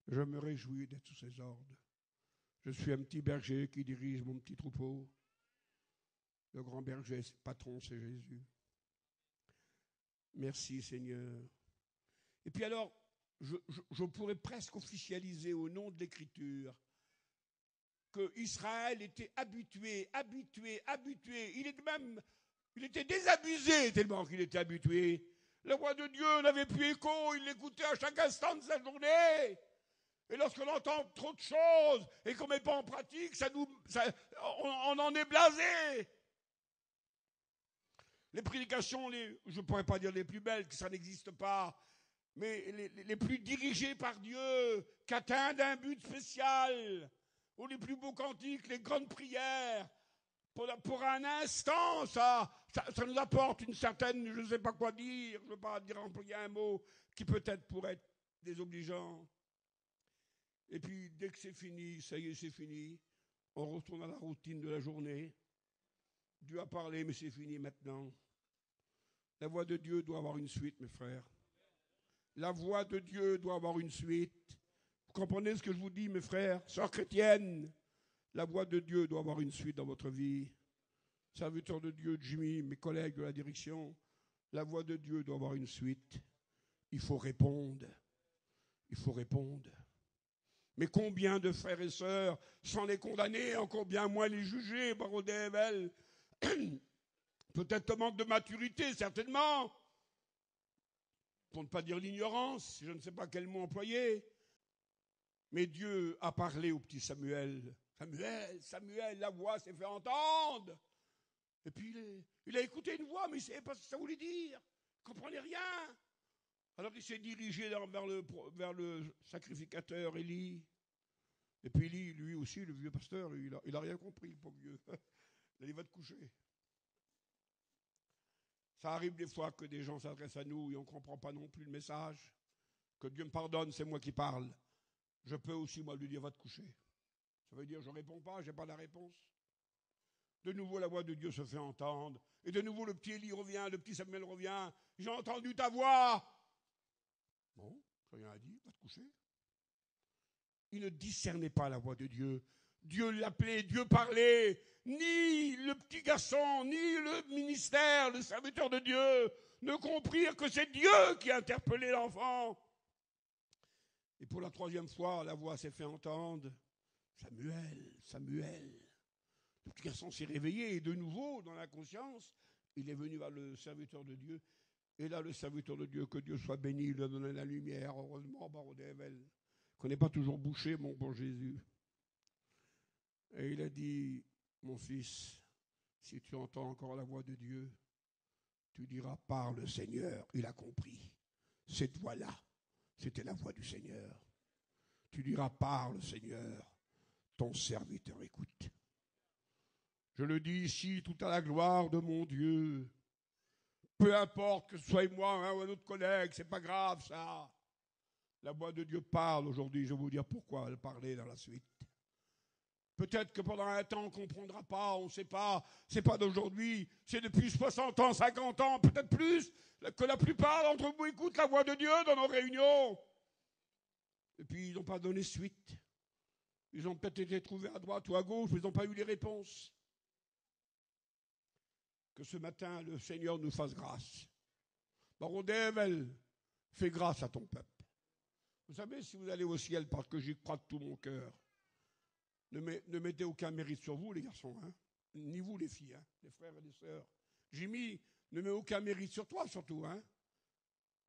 Je me réjouis d'être sous ses ordres. Je suis un petit berger qui dirige mon petit troupeau. Le grand berger, le patron, c'est Jésus. Merci Seigneur. Et puis alors, je pourrais presque officialiser au nom de l'Écriture que Israël était habitué. Il était désabusé tellement qu'il était habitué. La voix de Dieu n'avait plus écho, il l'écoutait à chaque instant de sa journée. Et lorsqu'on entend trop de choses et qu'on ne met pas en pratique, on en est blasé. Les prédications, je ne pourrais pas dire les plus belles, que ça n'existe pas, mais les plus dirigées par Dieu, qui atteignent un but spécial, ou les plus beaux cantiques, les grandes prières, pour un instant, ça nous apporte une certaine, je ne sais pas quoi dire, je ne veux pas employer un mot qui peut-être pourrait être désobligeant. Et puis, dès que c'est fini, ça y est, c'est fini, on retourne à la routine de la journée. Dieu a parlé, mais c'est fini maintenant. La voix de Dieu doit avoir une suite, mes frères. La voix de Dieu doit avoir une suite. Vous comprenez ce que je vous dis, mes frères, sœurs chrétiennes? La voix de Dieu doit avoir une suite dans votre vie. Serviteurs de Dieu, Jimmy, mes collègues de la direction, la voix de Dieu doit avoir une suite. Il faut répondre. Il faut répondre. Mais combien de frères et sœurs, sans les condamner, encore bien moins les juger, Barodével, peut-être le manque de maturité, certainement, pour ne pas dire l'ignorance, je ne sais pas quel mot employer. Mais Dieu a parlé au petit Samuel. Samuel, Samuel, la voix s'est fait entendre. Et puis il a écouté une voix, mais il ne savait pas ce que ça voulait dire. Il ne comprenait rien. Alors il s'est dirigé vers le sacrificateur Élie. Et puis Élie, lui aussi, le vieux pasteur, lui, il a rien compris, le pauvre vieux. Il a dit, va te coucher. Ça arrive des fois que des gens s'adressent à nous et on ne comprend pas non plus le message. Que Dieu me pardonne, c'est moi qui parle. Je peux aussi, moi, lui dire, va te coucher. Ça veut dire, je ne réponds pas, je n'ai pas la réponse. De nouveau, la voix de Dieu se fait entendre. Et de nouveau, le petit Élie revient, le petit Samuel revient. J'ai entendu ta voix. Bon, rien à dire, va te coucher. Il ne discernait pas la voix de Dieu. Dieu l'appelait, Dieu parlait. Ni le petit garçon, ni le ministère, le serviteur de Dieu ne comprirent que c'est Dieu qui a interpellé l'enfant. Et pour la troisième fois, la voix s'est fait entendre. Samuel, Samuel. Le petit garçon s'est réveillé et de nouveau, dans la conscience, il est venu vers le serviteur de Dieu. Et là, le serviteur de Dieu, que Dieu soit béni, il lui a donné la lumière. Heureusement, Barodével, qu'on n'est pas toujours bouché, mon bon Jésus. Et il a dit, mon fils, si tu entends encore la voix de Dieu, tu diras, parle Seigneur. Il a compris. Cette voix-là, c'était la voix du Seigneur. Tu diras, parle Seigneur, ton serviteur écoute. Je le dis ici, tout à la gloire de mon Dieu. Peu importe que ce soit moi ou un autre collègue, c'est pas grave ça. La voix de Dieu parle aujourd'hui, je vais vous dire pourquoi elle parlait dans la suite. Peut-être que pendant un temps on ne comprendra pas, on ne sait pas, c'est pas d'aujourd'hui, c'est depuis 60 ans, 50 ans, peut-être plus, que la plupart d'entre vous écoutent la voix de Dieu dans nos réunions. Et puis ils n'ont pas donné suite. Ils ont peut-être été trouvés à droite ou à gauche, mais ils n'ont pas eu les réponses. Que ce matin, le Seigneur nous fasse grâce. Barodével, fais grâce à ton peuple. Vous savez, si vous allez au ciel, parce que j'y crois de tout mon cœur, ne mettez aucun mérite sur vous, les garçons, hein, ni vous, les filles, hein, les frères et les sœurs. Jimmy, ne mets aucun mérite sur toi, surtout, hein,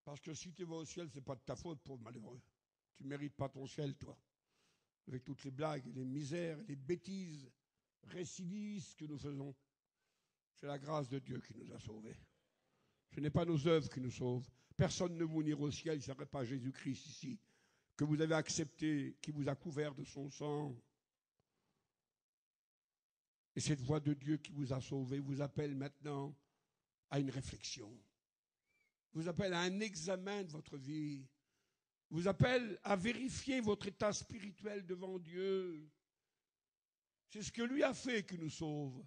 parce que si tu vas au ciel, ce n'est pas de ta faute, pauvre malheureux. Tu ne mérites pas ton ciel, toi. Avec toutes les blagues, les misères, les bêtises récidivistes que nous faisons. C'est la grâce de Dieu qui nous a sauvés. Ce n'est pas nos œuvres qui nous sauvent. Personne ne vous ira au ciel, il ne serait pas Jésus-Christ ici, que vous avez accepté, qui vous a couvert de son sang. Et cette voix de Dieu qui vous a sauvé vous appelle maintenant à une réflexion, vous appelle à un examen de votre vie, vous appelle à vérifier votre état spirituel devant Dieu. C'est ce que lui a fait qui nous sauve.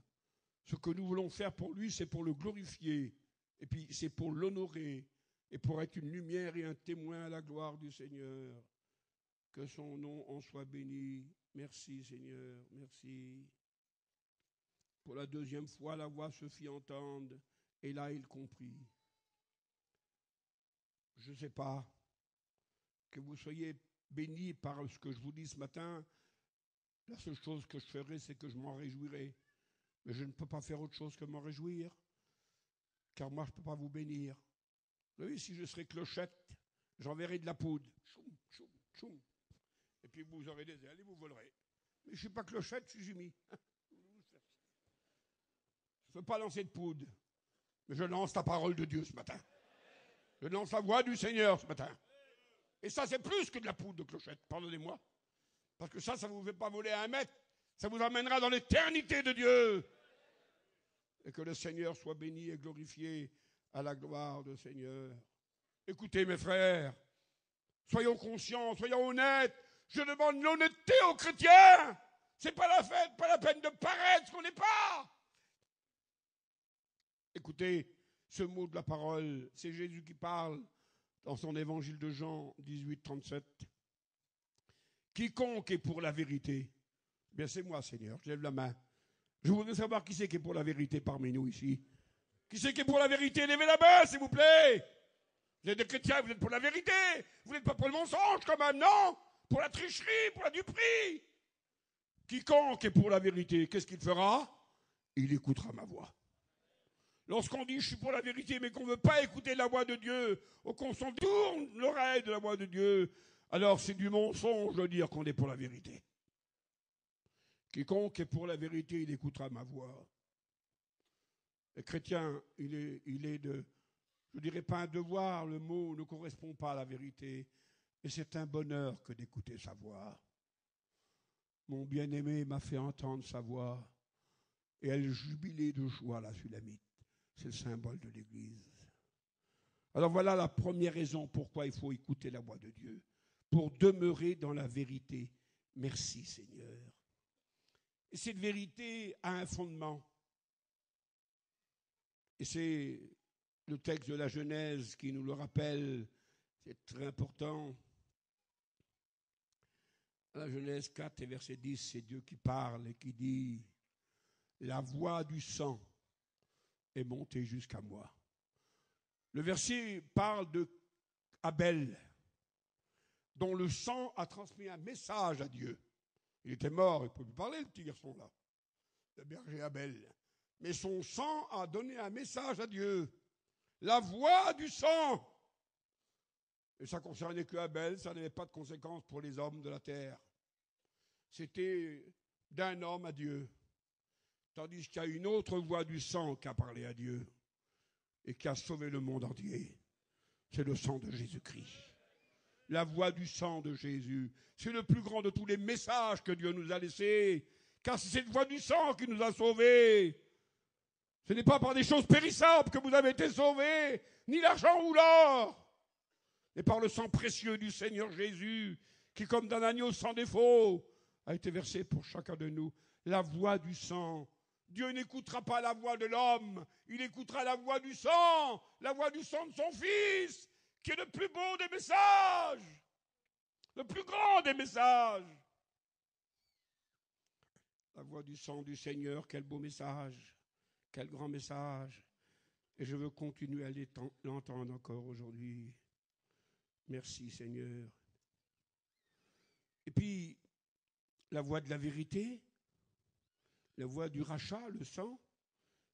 Ce que nous voulons faire pour lui, c'est pour le glorifier, et puis c'est pour l'honorer, et pour être une lumière et un témoin à la gloire du Seigneur. Que son nom en soit béni. Merci Seigneur, merci. Pour la deuxième fois, la voix se fit entendre, et là il comprit. Je ne sais pas, que vous soyez bénis par ce que je vous dis ce matin. La seule chose que je ferai, c'est que je m'en réjouirai. Mais je ne peux pas faire autre chose que m'en réjouir, car moi je ne peux pas vous bénir. Vous voyez, si je serais clochette, j'enverrai de la poudre. Choum, choum, choum. Et puis vous aurez des ailes et vous volerez. Mais je ne suis pas clochette, je suis Jimmy. Je ne peux pas lancer de poudre, mais je lance la parole de Dieu ce matin. Je lance la voix du Seigneur ce matin. Et ça, c'est plus que de la poudre de clochette, pardonnez-moi. Parce que ça ne vous fait pas voler à 1 mètre. Ça vous emmènera dans l'éternité de Dieu. Et que le Seigneur soit béni et glorifié à la gloire du Seigneur. Écoutez mes frères, soyons conscients, soyons honnêtes. Je demande l'honnêteté aux chrétiens. C'est pas la peine de paraître ce qu'on n'est pas. Écoutez, ce mot de la parole, c'est Jésus qui parle dans son évangile de Jean 18, 37. Quiconque est pour la vérité, eh bien c'est moi Seigneur, je lève la main. Je voudrais savoir qui c'est qui est pour la vérité parmi nous ici. Qui c'est qui est pour la vérité? Levez la main, s'il vous plaît. Vous êtes des chrétiens, vous êtes pour la vérité. Vous n'êtes pas pour le mensonge quand même, non? Pour la tricherie, pour la duperie. Quiconque est pour la vérité, qu'est-ce qu'il fera? Il écoutera ma voix. Lorsqu'on dit je suis pour la vérité, mais qu'on ne veut pas écouter la voix de Dieu, ou qu'on s'en tourne l'oreille de la voix de Dieu, alors c'est du mensonge de dire qu'on est pour la vérité. Quiconque est pour la vérité, il écoutera ma voix. Le chrétien, il est de, je ne dirais pas un devoir, le mot ne correspond pas à la vérité, et c'est un bonheur que d'écouter sa voix. Mon bien-aimé m'a fait entendre sa voix, et elle jubilait de joie, la Sulamite. C'est le symbole de l'Église. Alors voilà la première raison pourquoi il faut écouter la voix de Dieu, pour demeurer dans la vérité. Merci Seigneur. Et cette vérité a un fondement. Et c'est le texte de la Genèse qui nous le rappelle, c'est très important. La Genèse 4 et verset 10, c'est Dieu qui parle et qui dit « La voix du sang est montée jusqu'à moi ». Le verset parle de Abel, dont le sang a transmis un message à Dieu. Il était mort, il ne pouvait plus parler, le petit garçon-là, le berger Abel. Mais son sang a donné un message à Dieu. La voix du sang. Et ça ne concernait que Abel, ça n'avait pas de conséquences pour les hommes de la terre. C'était d'un homme à Dieu. Tandis qu'il y a une autre voix du sang qui a parlé à Dieu et qui a sauvé le monde entier. C'est le sang de Jésus-Christ. La voix du sang de Jésus. C'est le plus grand de tous les messages que Dieu nous a laissés. Car c'est cette voix du sang qui nous a sauvés. Ce n'est pas par des choses périssables que vous avez été sauvés, ni l'argent ou l'or, mais par le sang précieux du Seigneur Jésus, qui, comme d'un agneau sans défaut, a été versé pour chacun de nous. La voix du sang. Dieu n'écoutera pas la voix de l'homme, il écoutera la voix du sang de son Fils, qui est le plus beau des messages, le plus grand des messages. La voix du sang du Seigneur, quel beau message, quel grand message. Et je veux continuer à l'entendre encore aujourd'hui. Merci Seigneur. Et puis, la voix de la vérité, la voix du rachat, le sang.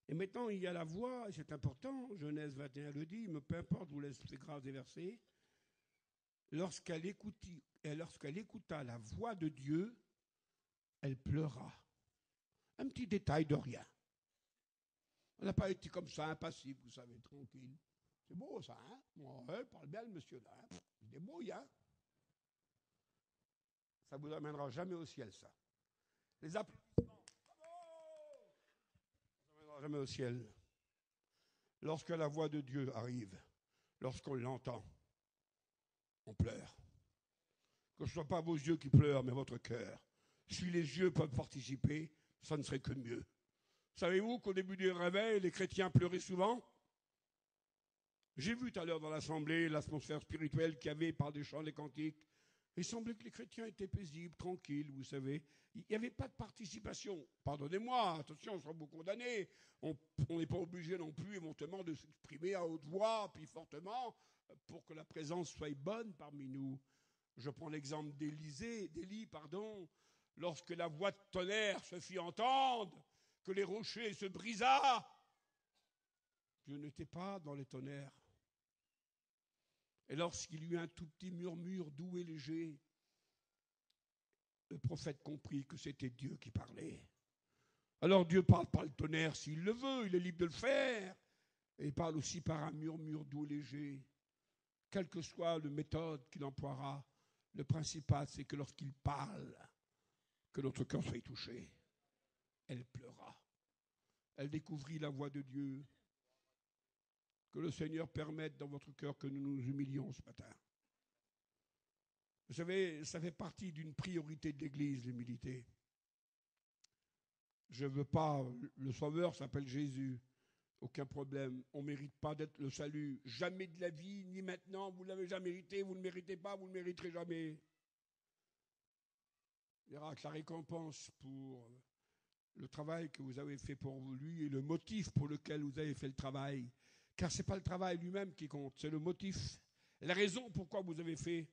Et maintenant, il y a la voix, et c'est important, Genèse 21 le dit, mais peu importe, je vous laisse ces grâces et versets. Lorsqu'elle écouta la voix de Dieu, elle pleura. Un petit détail de rien. Elle n'a pas été comme ça, impassible, vous savez, tranquille. C'est beau ça, hein? Ouais, parle bien le monsieur là. Hein? Il débrouille, hein? Ça ne vous amènera jamais au ciel, ça. Les applaudissements. Bravo! Ça ne vous amènera jamais au ciel. Lorsque la voix de Dieu arrive, lorsqu'on l'entend, on pleure. Que ce ne soit pas vos yeux qui pleurent, mais votre cœur. Si les yeux peuvent participer, ça ne serait que mieux. Savez-vous qu'au début du réveil, les chrétiens pleuraient souvent? J'ai vu tout à l'heure dans l'assemblée l'atmosphère spirituelle qu'il y avait par des chants, des cantiques. Il semblait que les chrétiens étaient paisibles, tranquilles, vous savez. Il n'y avait pas de participation. Pardonnez-moi, attention, on sera beaucoup condamnés. On n'est pas obligé non plus éventuellement de s'exprimer à haute voix, puis fortement, pour que la présence soit bonne parmi nous. Je prends l'exemple d'Élie, lorsque la voix de tonnerre se fit entendre, que les rochers se brisa. Dieu n'était pas dans les tonnerres. Et lorsqu'il y eut un tout petit murmure doux et léger, le prophète comprit que c'était Dieu qui parlait. Alors Dieu parle par le tonnerre s'il le veut, il est libre de le faire. Et il parle aussi par un murmure doux et léger. Quelle que soit la méthode qu'il emploiera, le principal, c'est que lorsqu'il parle, que notre cœur soit touché. Elle pleura. Elle découvrit la voix de Dieu. Que le Seigneur permette dans votre cœur que nous nous humilions ce matin. Vous savez, ça fait partie d'une priorité de l'Église, l'humilité. Je ne veux pas, le Sauveur s'appelle Jésus, aucun problème. On ne mérite pas d'être le salut, jamais de la vie, ni maintenant, vous ne l'avez jamais mérité, vous ne le méritez pas, vous ne le mériterez jamais. Il y aura que la récompense pour le travail que vous avez fait pour lui et le motif pour lequel vous avez fait le travail. Car ce n'est pas le travail lui-même qui compte, c'est le motif, la raison pourquoi vous avez fait.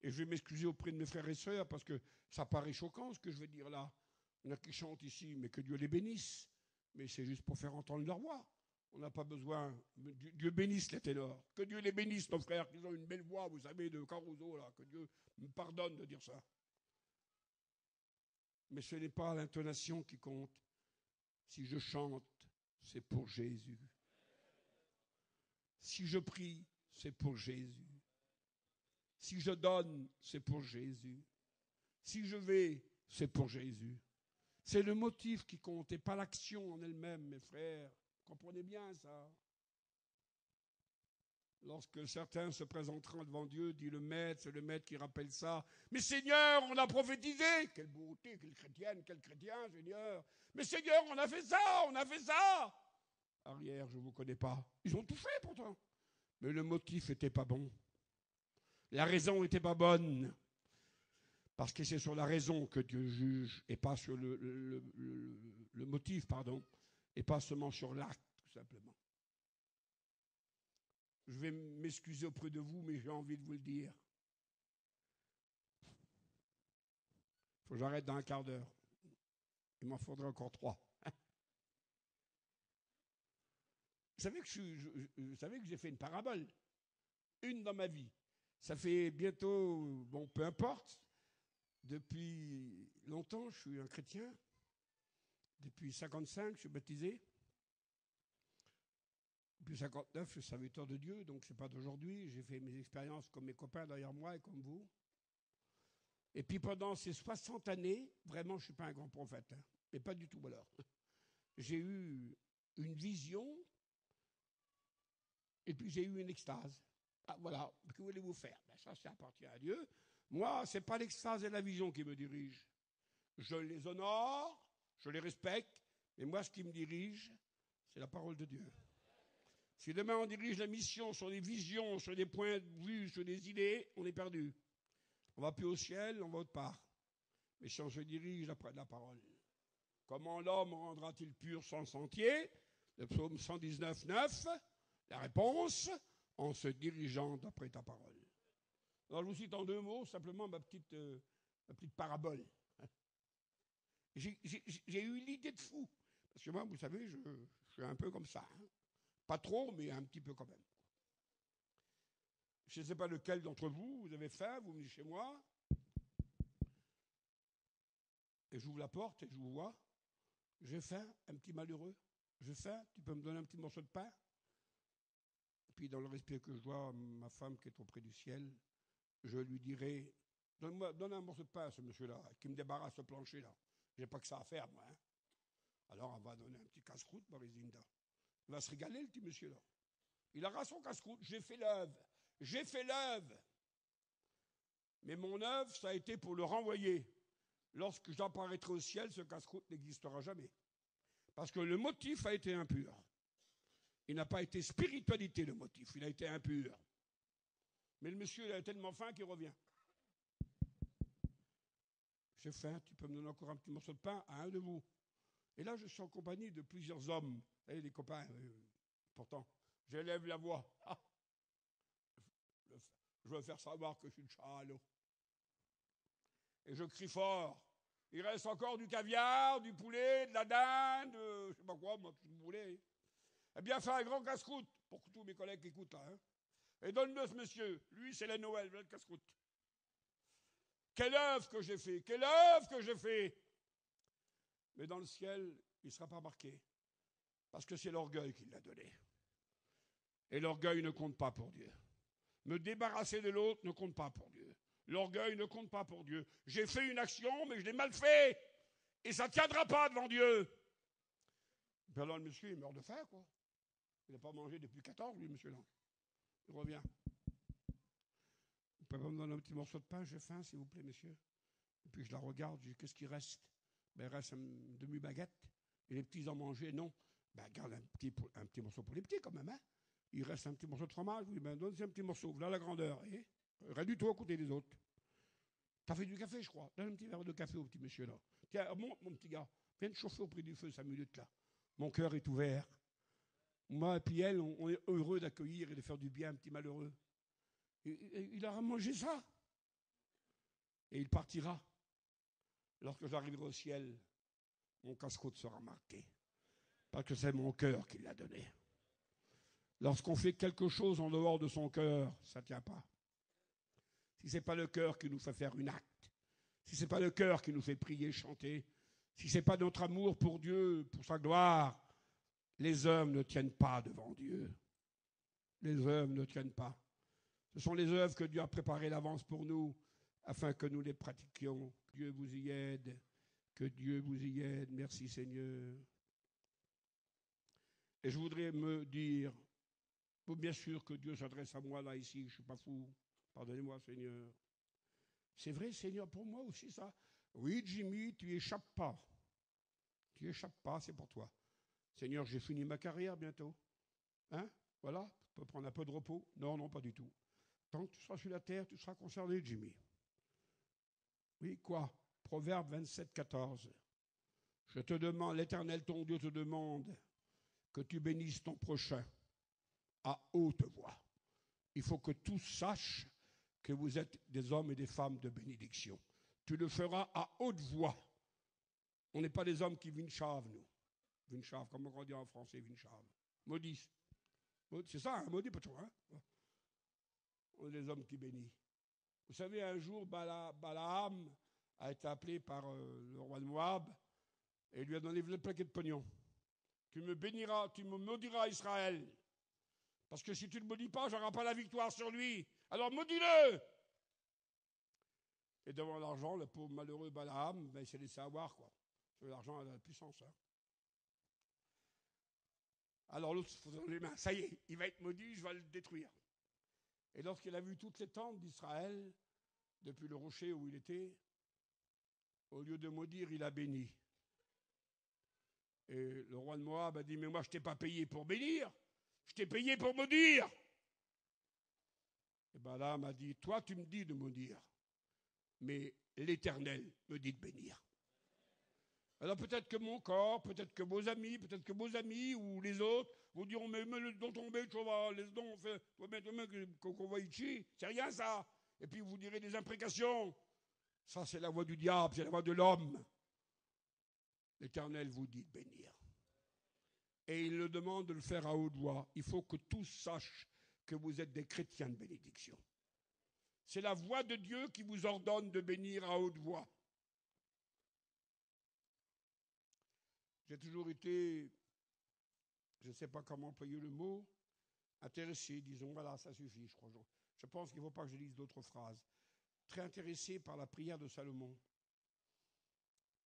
Et je vais m'excuser auprès de mes frères et sœurs parce que ça paraît choquant ce que je vais dire là. Il y en a qui chantent ici, mais que Dieu les bénisse. Mais c'est juste pour faire entendre leur voix. On n'a pas besoin. Dieu bénisse les ténors. Que Dieu les bénisse, nos frères, qui ont une belle voix, vous savez, de Caruso, là. Que Dieu me pardonne de dire ça. Mais ce n'est pas l'intonation qui compte. Si je chante, c'est pour Jésus. Si je prie, c'est pour Jésus. Si je donne, c'est pour Jésus. Si je vais, c'est pour Jésus. C'est le motif qui compte et pas l'action en elle-même, mes frères. Comprenez bien ça. Lorsque certains se présenteront devant Dieu, dit le maître, c'est le maître qui rappelle ça. Mais Seigneur, on a prophétisé. Quelle beauté, quelle chrétienne, quel chrétien, Seigneur. Mais Seigneur, on a fait ça, on a fait ça. Arrière, je ne vous connais pas. Ils ont tout fait pourtant. Mais le motif n'était pas bon. La raison n'était pas bonne. Parce que c'est sur la raison que Dieu juge et pas sur le motif, et pas seulement sur l'acte, tout simplement. Je vais m'excuser auprès de vous, mais j'ai envie de vous le dire. Il faut que j'arrête dans un quart d'heure. Il m'en faudrait encore 3. Vous savez que j'ai fait une parabole. Une dans ma vie. Ça fait bientôt, peu importe. Depuis longtemps, je suis un chrétien. Depuis 55, je suis baptisé. Depuis 59, je suis serviteur de Dieu, donc ce n'est pas d'aujourd'hui. J'ai fait mes expériences comme mes copains derrière moi et comme vous. Et puis pendant ces 60 années, vraiment, je ne suis pas un grand prophète, mais pas du tout alors. J'ai eu une vision et puis j'ai eu une extase. Ah, voilà, que voulez-vous faire? Ça appartient à Dieu. Moi, ce n'est pas l'extase et la vision qui me dirigent. Je les honore, je les respecte, mais moi, ce qui me dirige, c'est la parole de Dieu. Si demain on dirige la mission sur des visions, sur des points de vue, sur des idées, on est perdu. On ne va plus au ciel, on va autre part. Mais si on se dirige d'après la parole, comment l'homme rendra-t-il pur son sentier? Le psaume 119, 9, la réponse, en se dirigeant d'après ta parole. Alors je vous cite en 2 mots simplement ma petite parabole. J'ai eu l'idée de fou. Parce que moi, vous savez, je suis un peu comme ça. Pas trop, mais un petit peu quand même. Je ne sais pas lequel d'entre vous, vous avez faim, vous venez chez moi, et j'ouvre la porte et je vous vois. J'ai faim, un petit malheureux. J'ai faim, tu peux me donner un petit morceau de pain? Et puis dans le respect que je dois à ma femme qui est auprès du ciel, je lui dirai, donne un morceau de pain à ce monsieur-là, qui me débarrasse ce plancher-là. Je n'ai pas que ça à faire, moi. Alors on va donner un petit casse-croûte, Barizinda. Il va se régaler, le petit monsieur-là. Il aura son casse-croûte. J'ai fait l'œuvre. Mais mon œuvre, ça a été pour le renvoyer. Lorsque j'apparaîtrai au ciel, ce casse-croûte n'existera jamais. Parce que le motif a été impur. Il n'a pas été spiritualité, le motif. Il a été impur. Mais le monsieur, il a tellement faim qu'il revient. J'ai faim, tu peux me donner encore un petit morceau de pain à un de vous. Et là, je suis en compagnie de plusieurs hommes. Vous savez, des copains. Pourtant, j'élève la voix. Ah, je veux faire savoir que je suis le chalo. Et je crie fort. Il reste encore du caviar, du poulet, de la dinde, je ne sais pas quoi, moi, tout ce que vous voulez. Eh bien, fais un grand casse-croûte, pour que tous mes collègues qui écoutent là. Et donne-le ce monsieur. Lui, c'est la Noël, le casse-croûte. Quelle œuvre que j'ai fait. Mais dans le ciel, il ne sera pas marqué. Parce que c'est l'orgueil qui l'a donné. Et l'orgueil ne compte pas pour Dieu. Me débarrasser de l'autre ne compte pas pour Dieu. L'orgueil ne compte pas pour Dieu. J'ai fait une action, mais je l'ai mal fait. Et ça ne tiendra pas devant Dieu. Puis alors, le monsieur, il meurt de faim, quoi. Il n'a pas mangé depuis 14, lui, monsieur-là. Il revient. Vous pouvez pas me donner un petit morceau de pain, j'ai faim, s'il vous plaît, monsieur. Et puis je la regarde, je dis, qu'est-ce qui reste? Ben, il reste une demi-baguette. Et les petits en mangeaient, non. Ben, garde un petit morceau pour les petits, quand même, hein. Il reste un petit morceau de fromage, oui, ben, donne-y un petit morceau, voilà la grandeur. Et rien du tout à côté des autres. T'as fait du café, je crois. Donne un petit verre de café au petit monsieur, là. Tiens, monte, mon petit gars. Viens te chauffer auprès du feu 5 minutes, là. Mon cœur est ouvert. Moi et puis elle, on est heureux d'accueillir et de faire du bien à un petit malheureux. Il aura mangé ça. Et il partira. Lorsque j'arriverai au ciel, mon casse-croûte sera marqué. Parce que c'est mon cœur qui l'a donné. Lorsqu'on fait quelque chose en dehors de son cœur, ça ne tient pas. Si ce n'est pas le cœur qui nous fait faire un acte, si ce n'est pas le cœur qui nous fait prier, chanter, si ce n'est pas notre amour pour Dieu, pour sa gloire, les œuvres ne tiennent pas devant Dieu. Les œuvres ne tiennent pas. Ce sont les œuvres que Dieu a préparées d'avance pour nous, afin que nous les pratiquions. Que Dieu vous y aide. Que Dieu vous y aide. Merci Seigneur. Et je voudrais me dire, bien sûr que Dieu s'adresse à moi là, ici, je ne suis pas fou. Pardonnez-moi Seigneur. C'est vrai Seigneur, pour moi aussi ça. Oui Jimmy, tu échappes pas. Tu échappes pas, c'est pour toi. Seigneur, j'ai fini ma carrière bientôt. Hein? Voilà, tu peux prendre un peu de repos. Non, non, pas du tout. Tant que tu seras sur la terre, tu seras concerné, Jimmy. Oui, quoi? Proverbe 27, 14. Je te demande, l'Éternel ton Dieu te demande que tu bénisses ton prochain à haute voix. Il faut que tous sachent que vous êtes des hommes et des femmes de bénédiction. Tu le feras à haute voix. On n'est pas des hommes qui vinchave, nous. Vinchave, comme on dit en français, vinchave. Maudit. C'est ça, hein, maudit, pas trop, hein? On est des hommes qui bénissent. Vous savez, un jour, Balaam a été appelé par le roi de Moab et lui a donné le paquet de pognon. Tu me béniras, tu me maudiras Israël. Parce que si tu ne me maudis pas, je n'aurai pas la victoire sur lui. Alors maudis-le! Et devant l'argent, le pauvre malheureux Balaam, il s'est laissé avoir, quoi. Parce que l'argent a de la puissance, hein. Alors l'autre se faisant les mains, ça y est, il va être maudit, je vais le détruire. Et lorsqu'il a vu toutes les tentes d'Israël, depuis le rocher où il était, au lieu de maudire, il a béni. Et le roi de Moab a dit, mais moi je ne t'ai pas payé pour bénir, je t'ai payé pour maudire. Et Balaam a dit, toi tu me dis de maudire, mais l'Éternel me dit de bénir. Alors peut-être que mon corps, peut-être que vos amis ou les autres vous diront, mais dont on met, tu vois, les dons, on fait, qu'on voit ici, c'est rien ça. Et puis vous direz des imprécations. Ça, c'est la voix du diable, c'est la voix de l'homme. L'Éternel vous dit de bénir. Et il le demande de le faire à haute voix. Il faut que tous sachent que vous êtes des chrétiens de bénédiction. C'est la voix de Dieu qui vous ordonne de bénir à haute voix. J'ai toujours été, je ne sais pas comment employer le mot, intéressé, disons, voilà, ça suffit, je crois. Je pense qu'il ne faut pas que je lise d'autres phrases. Très intéressé par la prière de Salomon.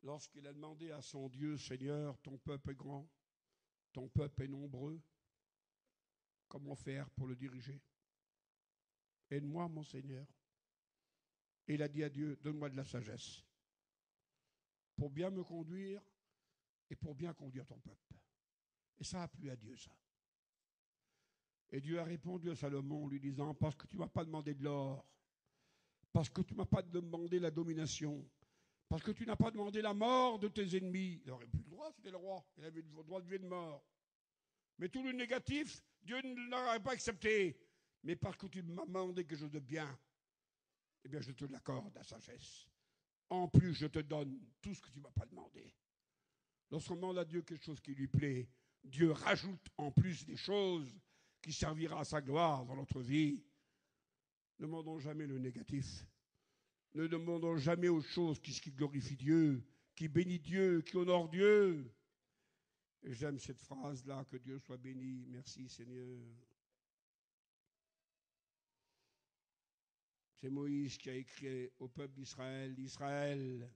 Lorsqu'il a demandé à son Dieu, Seigneur, ton peuple est grand, ton peuple est nombreux, comment faire pour le diriger? Aide-moi, mon Seigneur. Et il a dit à Dieu, donne-moi de la sagesse pour bien me conduire et pour bien conduire ton peuple. Et ça a plu à Dieu, ça. Et Dieu a répondu à Salomon en lui disant, parce que tu ne m'as pas demandé de l'or, parce que tu ne m'as pas demandé la domination, parce que tu n'as pas demandé la mort de tes ennemis. Il n'aurait plus le droit, c'était le roi. Il avait le droit de vie et de mort. Mais tout le négatif, Dieu ne l'aurait pas accepté. Mais parce que tu m'as demandé quelque chose de bien, eh bien je te l'accorde, la sagesse. En plus, je te donne tout ce que tu ne m'as pas demandé. Lorsqu'on demande à Dieu quelque chose qui lui plaît, Dieu rajoute en plus des choses qui servira à sa gloire dans notre vie. Ne demandons jamais le négatif. Ne demandons jamais aux choses qui glorifient Dieu, qui bénit Dieu, qui honore Dieu. Et j'aime cette phrase-là, que Dieu soit béni. Merci Seigneur. C'est Moïse qui a écrit au peuple d'Israël, Israël,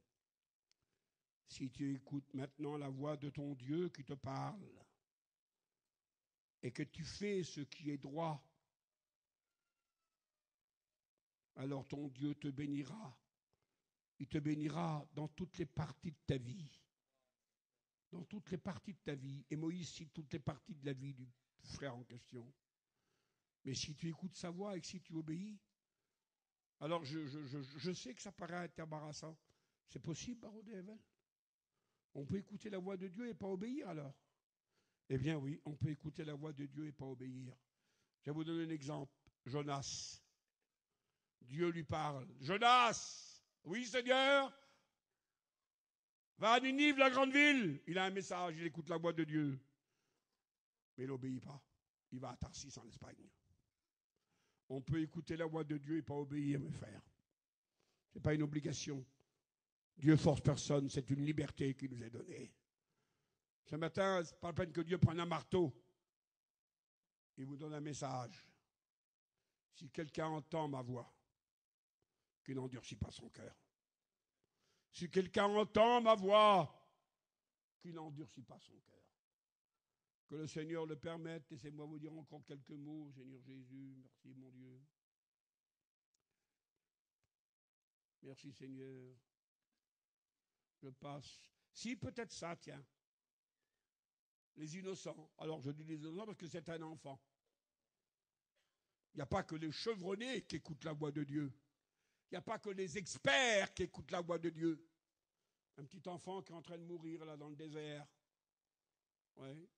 si tu écoutes maintenant la voix de ton Dieu qui te parle, et que tu fais ce qui est droit, alors ton Dieu te bénira. Il te bénira dans toutes les parties de ta vie. Dans toutes les parties de ta vie. Et Moïse cite toutes les parties de la vie du frère en question. Mais si tu écoutes sa voix et que si tu obéis, alors je sais que ça paraît être embarrassant. C'est possible, Baron de Hevel? On peut écouter la voix de Dieu et pas obéir alors? Eh bien oui, on peut écouter la voix de Dieu et pas obéir. Je vais vous donner un exemple. Jonas. Dieu lui parle. Jonas! Oui, Seigneur? Va à Ninive, la grande ville. Il a un message, il écoute la voix de Dieu. Mais il n'obéit pas. Il va à Tarsis en Espagne. On peut écouter la voix de Dieu et pas obéir, mes frères. Ce n'est pas une obligation. Dieu force personne, c'est une liberté qui nous est donnée. Ce matin, ce n'est pas la peine que Dieu prenne un marteau. Il vous donne un message. Si quelqu'un entend ma voix, qu'il n'endurcit pas son cœur. Si quelqu'un entend ma voix, qu'il n'endurcit pas son cœur. Que le Seigneur le permette. Laissez-moi vous dire encore quelques mots, Seigneur Jésus. Merci, mon Dieu. Merci, Seigneur. Je passe. Si, peut-être ça, tiens. Les innocents. Alors, je dis les innocents parce que c'est un enfant. Il n'y a pas que les chevronnés qui écoutent la voix de Dieu. Il n'y a pas que les experts qui écoutent la voix de Dieu. Un petit enfant qui est en train de mourir là dans le désert. Oui,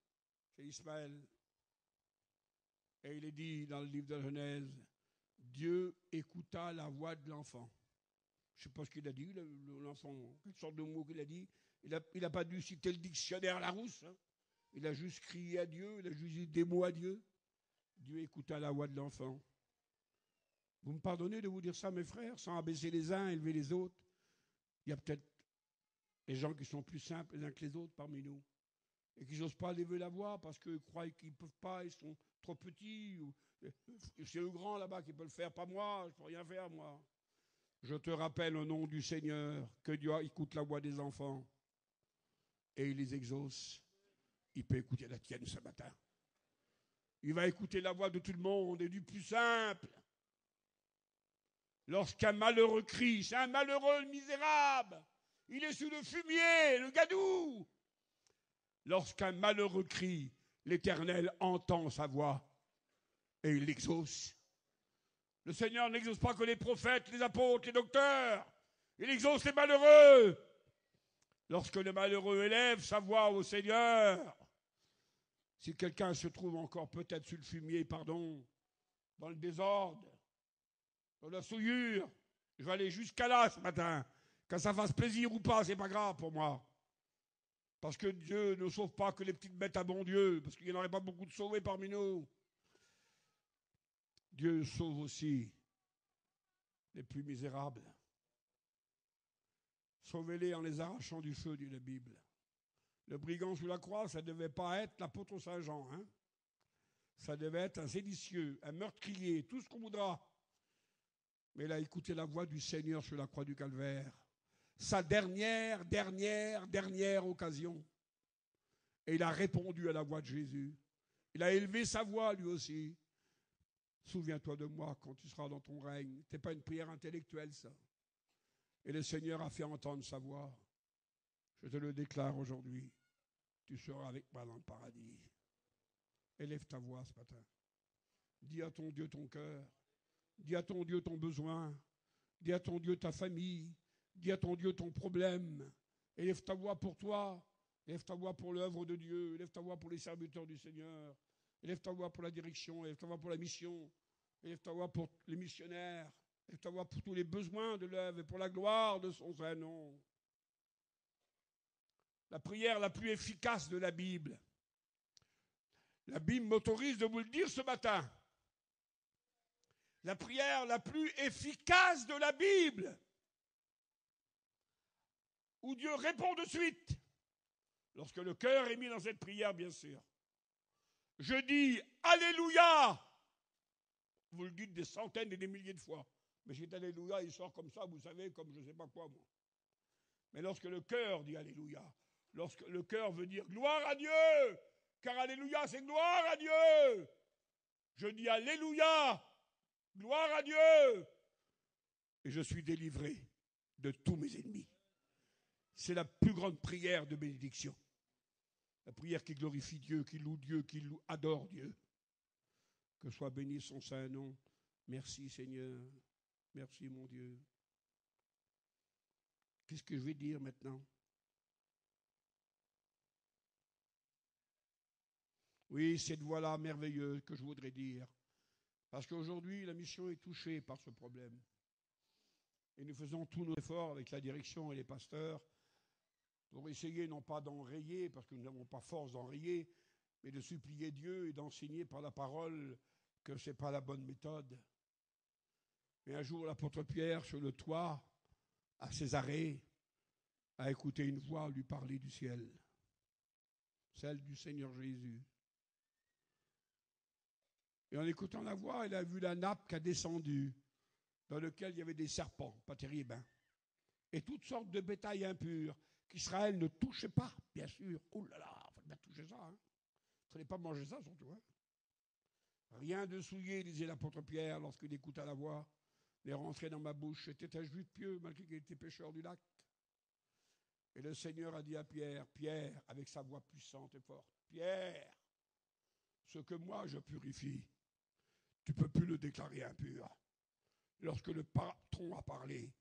c'est Ismaël. Et il est dit dans le livre de la Genèse, Dieu écouta la voix de l'enfant. Je ne sais pas ce qu'il a dit, l'enfant, quelle sorte de mot qu'il a dit. Il n'a pas dû citer le dictionnaire Larousse. Hein. Il a juste crié à Dieu, il a juste dit des mots à Dieu. Dieu écouta la voix de l'enfant. Vous me pardonnez de vous dire ça, mes frères, sans abaisser les uns, élever les autres. Il y a peut-être des gens qui sont plus simples les uns que les autres parmi nous et qui n'osent pas lever la voix parce qu'ils croient qu'ils ne peuvent pas, ils sont trop petits. C'est eux grands là-bas qui peuvent le faire, pas moi, je ne peux rien faire, moi. Je te rappelle au nom du Seigneur que Dieu écoute la voix des enfants et il les exauce. Il peut écouter la tienne ce matin. Il va écouter la voix de tout le monde et du plus simple. Lorsqu'un malheureux crie, c'est un malheureux misérable, il est sous le fumier, le gadou. Lorsqu'un malheureux crie, l'Éternel entend sa voix et il l'exauce. Le Seigneur n'exauce pas que les prophètes, les apôtres, les docteurs. Il exauce les malheureux. Lorsque le malheureux élève sa voix au Seigneur, si quelqu'un se trouve encore peut-être sur le fumier, dans le désordre, dans la souillure, je vais aller jusqu'à là ce matin. Que ça fasse plaisir ou pas, c'est pas grave pour moi. Parce que Dieu ne sauve pas que les petites bêtes à bon Dieu, parce qu'il n'y en aurait pas beaucoup de sauvés parmi nous. Dieu sauve aussi les plus misérables. Sauvez-les en les arrachant du feu, dit la Bible. Le brigand sous la croix, ça ne devait pas être l'apôtre Saint-Jean. Hein. Ça devait être un séditieux, un meurtrier, tout ce qu'on voudra. Mais il a écouté la voix du Seigneur sur la croix du Calvaire. Sa dernière occasion. Et il a répondu à la voix de Jésus. Il a élevé sa voix lui aussi. Souviens-toi de moi quand tu seras dans ton règne. Ce n'est pas une prière intellectuelle, ça. Et le Seigneur a fait entendre sa voix. Je te le déclare aujourd'hui. Tu seras avec moi dans le paradis. Élève ta voix ce matin. Dis à ton Dieu ton cœur. Dis à ton Dieu ton besoin. Dis à ton Dieu ta famille. Dis à ton Dieu ton problème. Élève ta voix pour toi. Élève ta voix pour l'œuvre de Dieu. Élève ta voix pour les serviteurs du Seigneur. Élève ta voix pour la direction. Élève ta voix pour la mission. Élève ta voix pour les missionnaires. Élève ta voix pour tous les besoins de l'œuvre et pour la gloire de son saint nom. La prière la plus efficace de la Bible. La Bible m'autorise de vous le dire ce matin. La prière la plus efficace de la Bible, où Dieu répond de suite, lorsque le cœur est mis dans cette prière, bien sûr. Je dis Alléluia. Vous le dites des centaines et des milliers de fois. Mais cet Alléluia, il sort comme ça, vous savez, comme je ne sais pas quoi, moi. Mais lorsque le cœur dit Alléluia, lorsque le cœur veut dire gloire à Dieu, car Alléluia, c'est gloire à Dieu. Je dis Alléluia, gloire à Dieu. Et je suis délivré de tous mes ennemis. C'est la plus grande prière de bénédiction. La prière qui glorifie Dieu, qui loue Dieu, qui adore Dieu. Que soit béni son saint nom. Merci Seigneur. Merci mon Dieu. Qu'est-ce que je vais dire maintenant? Oui, cette voix-là merveilleuse que je voudrais dire. Parce qu'aujourd'hui, la mission est touchée par ce problème. Et nous faisons tous nos efforts avec la direction et les pasteurs pour essayer non pas d'enrayer, parce que nous n'avons pas force d'enrayer, mais de supplier Dieu et d'enseigner par la parole que ce n'est pas la bonne méthode. Mais un jour, l'apôtre Pierre, sur le toit, à Césarée, a écouté une voix lui parler du ciel, celle du Seigneur Jésus. Et en écoutant la voix, elle a vu la nappe qui a descendu, dans laquelle il y avait des serpents, pas terribles, hein, et toutes sortes de bétail impur qu'Israël ne touchait pas, bien sûr. Oh là là, il faut bien toucher ça. Il ne fallait pas manger ça, surtout. Hein. Rien de souillé, disait l'apôtre Pierre lorsqu'il écouta la voix, n'est rentré dans ma bouche. C'était un juif pieux, malgré qu'il était pêcheur du lac. Et le Seigneur a dit à Pierre, Pierre, avec sa voix puissante et forte, Pierre, ce que moi je purifie, tu ne peux plus le déclarer impur. Lorsque le patron a parlé,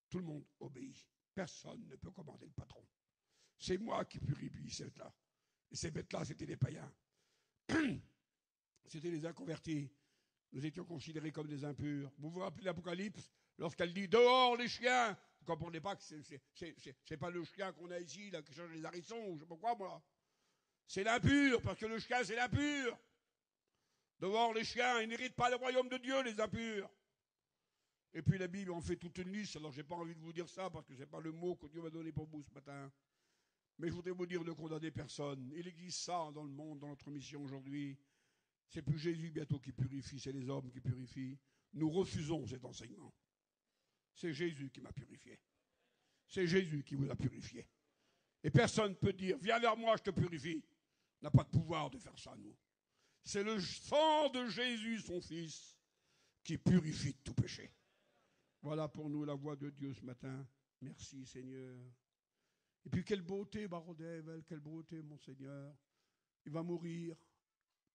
tout le monde obéit. Personne ne peut commander le patron. C'est moi qui purifie ces bêtes-là. Et ces bêtes-là, c'était des païens. C'était les inconvertis. Nous étions considérés comme des impurs. Vous vous rappelez l'Apocalypse, lorsqu'elle dit « Dehors les chiens !» Vous ne comprenez pas que c'est pas le chien qu'on a ici, là, qui change les harissons, ou je ne sais pas quoi, moi. C'est l'impur, parce que le chien, c'est l'impur. Dehors les chiens, ils n'héritent pas le royaume de Dieu, les impurs. Et puis la Bible en fait toute une liste, alors je n'ai pas envie de vous dire ça, parce que ce n'est pas le mot que Dieu m'a donné pour vous ce matin. Mais je voudrais vous dire, ne condamnez personne. Il existe ça dans le monde, dans notre mission aujourd'hui. C'est plus Jésus bientôt qui purifie, c'est les hommes qui purifient. Nous refusons cet enseignement. C'est Jésus qui m'a purifié. C'est Jésus qui vous a purifié. Et personne ne peut dire, viens vers moi, je te purifie. On n'a pas de pouvoir de faire ça, nous. C'est le sang de Jésus, son Fils, qui purifie de tout péché. Voilà pour nous la voix de Dieu ce matin. Merci, Seigneur. Et puis, quelle beauté, Barodève, quelle beauté, mon Seigneur. Il va mourir.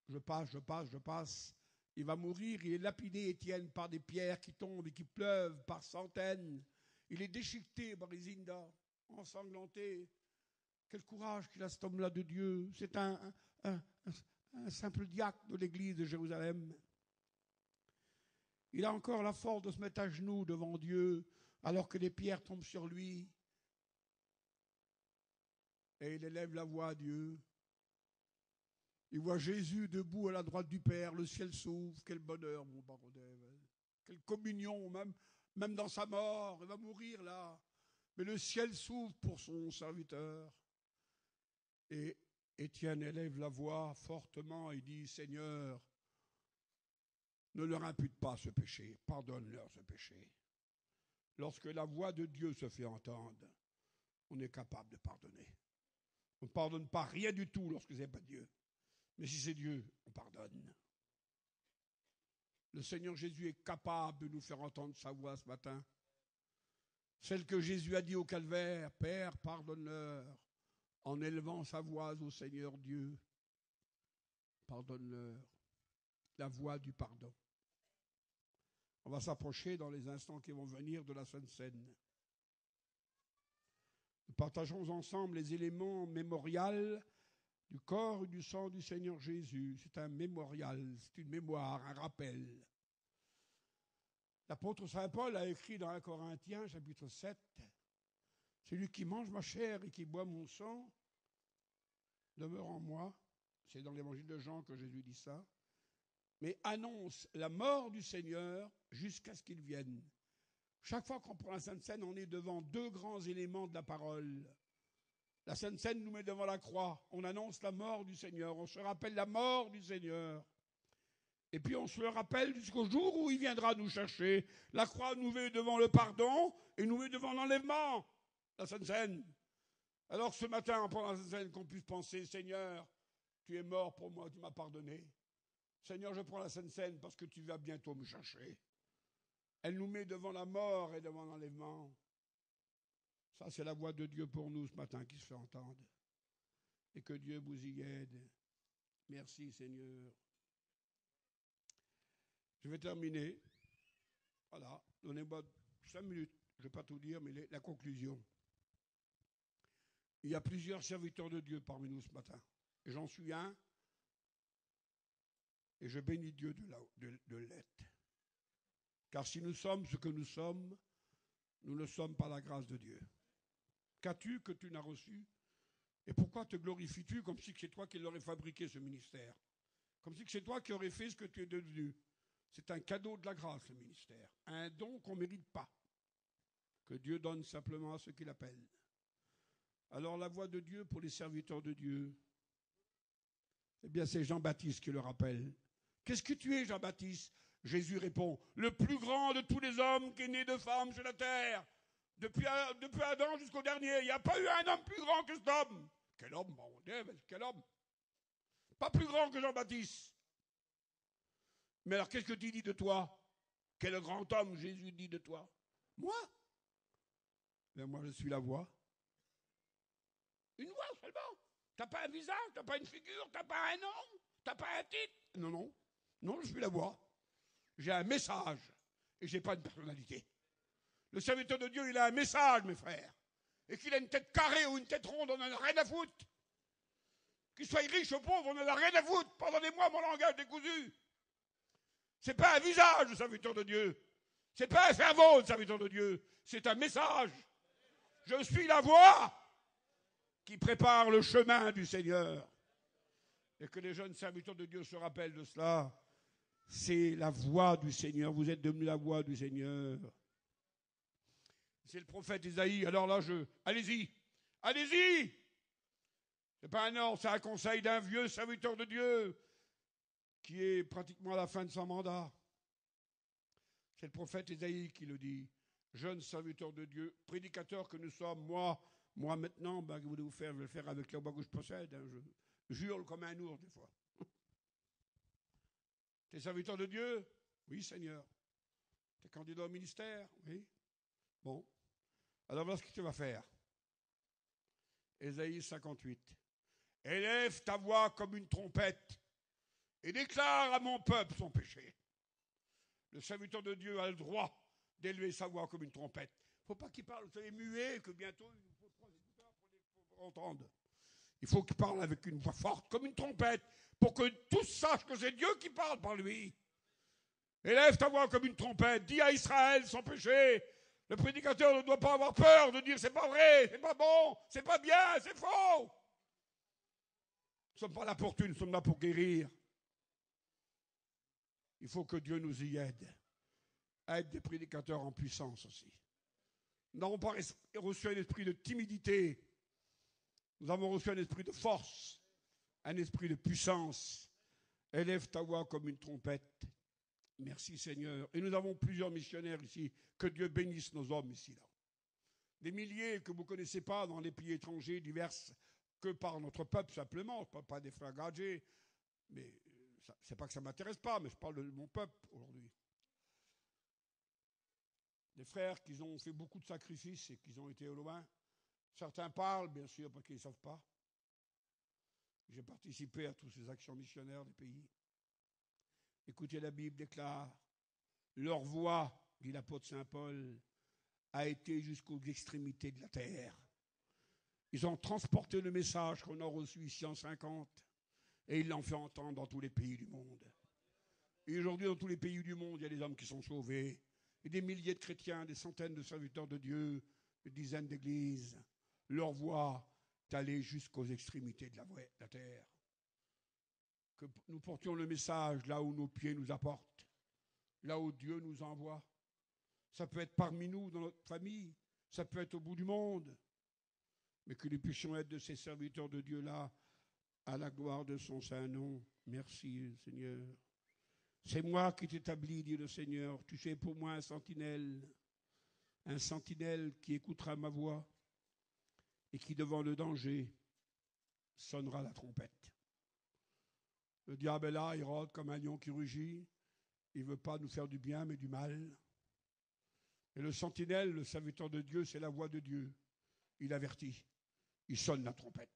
Je passe. Il va mourir, il est lapidé, Étienne, par des pierres qui tombent et qui pleuvent par centaines. Il est déchiqueté, Barizinda, ensanglanté. Quel courage qu'il a cet homme-là de Dieu. C'est un simple diacre de l'église de Jérusalem. Il a encore la force de se mettre à genoux devant Dieu alors que les pierres tombent sur lui. Et il élève la voix à Dieu. Il voit Jésus debout à la droite du Père, le ciel s'ouvre. Quel bonheur, mon Barodève. Quelle communion, même dans sa mort. Il va mourir là. Mais le ciel s'ouvre pour son serviteur. Et Étienne élève la voix fortement et dit, Seigneur, ne leur impute pas ce péché, pardonne-leur ce péché. Lorsque la voix de Dieu se fait entendre, on est capable de pardonner. On ne pardonne pas rien du tout lorsque ce n'est pas Dieu. Mais si c'est Dieu, on pardonne. Le Seigneur Jésus est capable de nous faire entendre sa voix ce matin. Celle que Jésus a dit au calvaire, Père, pardonne-leur, en élevant sa voix au Seigneur Dieu. Pardonne-leur. La voix du pardon. On va s'approcher dans les instants qui vont venir de la Sainte Seine. Nous partageons ensemble les éléments mémorials du corps et du sang du Seigneur Jésus. C'est un mémorial, c'est une mémoire, un rappel. L'apôtre Saint Paul a écrit dans 1 Corinthiens, chapitre 7, « Celui qui mange ma chair et qui boit mon sang demeure en moi. » C'est dans l'évangile de Jean que Jésus dit ça. Mais annonce la mort du Seigneur jusqu'à ce qu'il vienne. Chaque fois qu'on prend la Sainte Seine, on est devant deux grands éléments de la parole. La Sainte Seine nous met devant la croix. On annonce la mort du Seigneur. On se rappelle la mort du Seigneur. Et puis on se le rappelle jusqu'au jour où il viendra nous chercher. La croix nous met devant le pardon et nous met devant l'enlèvement. La Sainte Seine. Alors ce matin, pendant la Sainte Seine, qu'on puisse penser, Seigneur, tu es mort pour moi, tu m'as pardonné. Seigneur, je prends la Sainte Seine parce que tu vas bientôt me chercher. Elle nous met devant la mort et devant l'enlèvement. Ça, c'est la voix de Dieu pour nous ce matin qui se fait entendre. Et que Dieu vous y aide. Merci, Seigneur. Je vais terminer. Voilà, donnez-moi 5 minutes. Je ne vais pas tout dire, mais la conclusion. Il y a plusieurs serviteurs de Dieu parmi nous ce matin. Et j'en suis un. Et je bénis Dieu de l'être. Car si nous sommes ce que nous sommes, nous ne sommes pas la grâce de Dieu. Qu'as-tu que tu n'as reçu? Et pourquoi te glorifies-tu comme si c'est toi qui l'aurais fabriqué, ce ministère? Comme si c'est toi qui aurais fait ce que tu es devenu. C'est un cadeau de la grâce, le ministère. Un don qu'on ne mérite pas. Que Dieu donne simplement à ceux qui l'appellent. Alors la voix de Dieu pour les serviteurs de Dieu, eh bien c'est Jean-Baptiste qui le rappelle. Qu'est-ce que tu es, Jean-Baptiste? Jésus répond, le plus grand de tous les hommes qui est né de femme sur la terre. Depuis Adam jusqu'au dernier, il n'y a pas eu un homme plus grand que cet homme. Quel homme, mon Dieu, quel homme? Pas plus grand que Jean-Baptiste. Mais alors qu'est-ce que tu dis de toi? Quel grand homme Jésus dit de toi? Moi? Ben moi je suis la voix. Une voix seulement. T'as pas un visage, t'as pas une figure, t'as pas un nom, t'as pas un titre. Non, non. Non, je suis la voix. J'ai un message et j'ai pas une personnalité. Le serviteur de Dieu, il a un message, mes frères. Et qu'il ait une tête carrée ou une tête ronde, on n'en a rien à foutre. Qu'il soit riche ou pauvre, on n'en a rien à foutre. Pardonnez-moi mon langage décousu. C'est pas un visage, le serviteur de Dieu. C'est pas un cerveau, le serviteur de Dieu. C'est un message. Je suis la voix qui prépare le chemin du Seigneur. Et que les jeunes serviteurs de Dieu se rappellent de cela. C'est la voix du Seigneur. Vous êtes devenu la voix du Seigneur. C'est le prophète Isaïe. Alors là, allez-y. Allez-y. C'est pas un ordre, c'est un conseil d'un vieux serviteur de Dieu qui est pratiquement à la fin de son mandat. C'est le prophète Isaïe qui le dit. Jeune serviteur de Dieu, prédicateur que nous sommes, moi maintenant, que voulez-vous faire? Je vais le faire avec la voix que je possède. Je hurle comme un ours des fois. T'es serviteur de Dieu? Oui, Seigneur. T'es candidat au ministère? Oui. Bon. Alors voilà ce que tu vas faire. Ésaïe 58. Élève ta voix comme une trompette et déclare à mon peuple son péché. Le serviteur de Dieu a le droit d'élever sa voix comme une trompette. Il ne faut pas qu'il parle, vous savez, muet, que bientôt il faut 3 écouteurs pour entendre. Il faut qu'il parle avec une voix forte, comme une trompette, pour que tous sachent que c'est Dieu qui parle par lui. Élève ta voix comme une trompette, dis à Israël son péché. Le prédicateur ne doit pas avoir peur de dire c'est pas vrai, c'est pas bon, c'est pas bien, c'est faux. Nous ne sommes pas là pour tuer, nous sommes là pour guérir. Il faut que Dieu nous y aide à être des prédicateurs en puissance aussi. Nous n'avons pas reçu un esprit de timidité. Nous avons reçu un esprit de force, un esprit de puissance. Élève ta voix comme une trompette. Merci Seigneur. Et nous avons plusieurs missionnaires ici. Que Dieu bénisse nos hommes ici, là. Des milliers que vous ne connaissez pas dans les pays étrangers divers que par notre peuple simplement. Je ne parle pas des frères Gadget, mais c'est pas que ça ne m'intéresse pas, mais je parle de mon peuple aujourd'hui. Des frères qui ont fait beaucoup de sacrifices et qui ont été au loin. Certains parlent, bien sûr, parce qu'ils ne savent pas. J'ai participé à toutes ces actions missionnaires des pays. Écoutez, la Bible déclare, leur voix, dit l'apôtre Saint Paul, a été jusqu'aux extrémités de la terre. Ils ont transporté le message qu'on a reçu ici en 50 et ils l'ont fait entendre dans tous les pays du monde. Et aujourd'hui, dans tous les pays du monde, il y a des hommes qui sont sauvés. Et des milliers de chrétiens, des centaines de serviteurs de Dieu, des dizaines d'églises. Leur voix est allée jusqu'aux extrémités de la terre. Que nous portions le message là où nos pieds nous apportent, là où Dieu nous envoie. Ça peut être parmi nous, dans notre famille, ça peut être au bout du monde. Mais que nous puissions être de ces serviteurs de Dieu-là, à la gloire de son saint nom. Merci, Seigneur. C'est moi qui t'établis, dit le Seigneur. Tu es pour moi un sentinelle qui écoutera ma voix et qui, devant le danger, sonnera la trompette. Le diable est là, il rôde comme un lion qui rugit. Il ne veut pas nous faire du bien, mais du mal. Et le sentinelle, le serviteur de Dieu, c'est la voix de Dieu. Il avertit. Il sonne la trompette.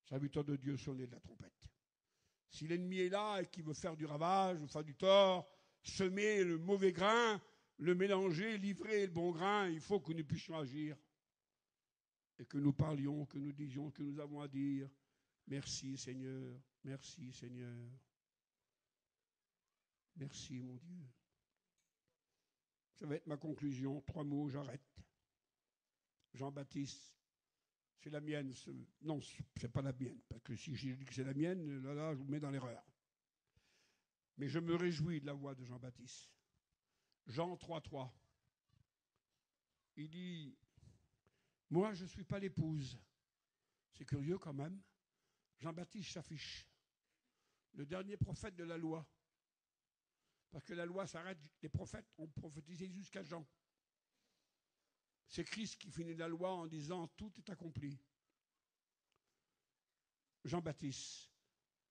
Le serviteur de Dieu sonne de la trompette. Si l'ennemi est là et qu'il veut faire du ravage, faire du tort, semer le mauvais grain, le mélanger, livrer le bon grain, il faut que nous puissions agir. Et que nous parlions, que nous disions, que nous avons à dire. Merci Seigneur, merci Seigneur. Merci mon Dieu. Ça va être ma conclusion. 3 mots, j'arrête. Jean-Baptiste, c'est la mienne. Non, c'est pas la mienne. Parce que si je dis que c'est la mienne, là, je vous mets dans l'erreur. Mais je me réjouis de la voix de Jean-Baptiste. Jean 3,3. Il dit, Moi, je ne suis pas l'épouse. C'est curieux quand même. Jean-Baptiste s'affiche. Le dernier prophète de la loi. Parce que la loi s'arrête, les prophètes ont prophétisé jusqu'à Jean. C'est Christ qui finit la loi en disant « Tout est accompli ». Jean-Baptiste,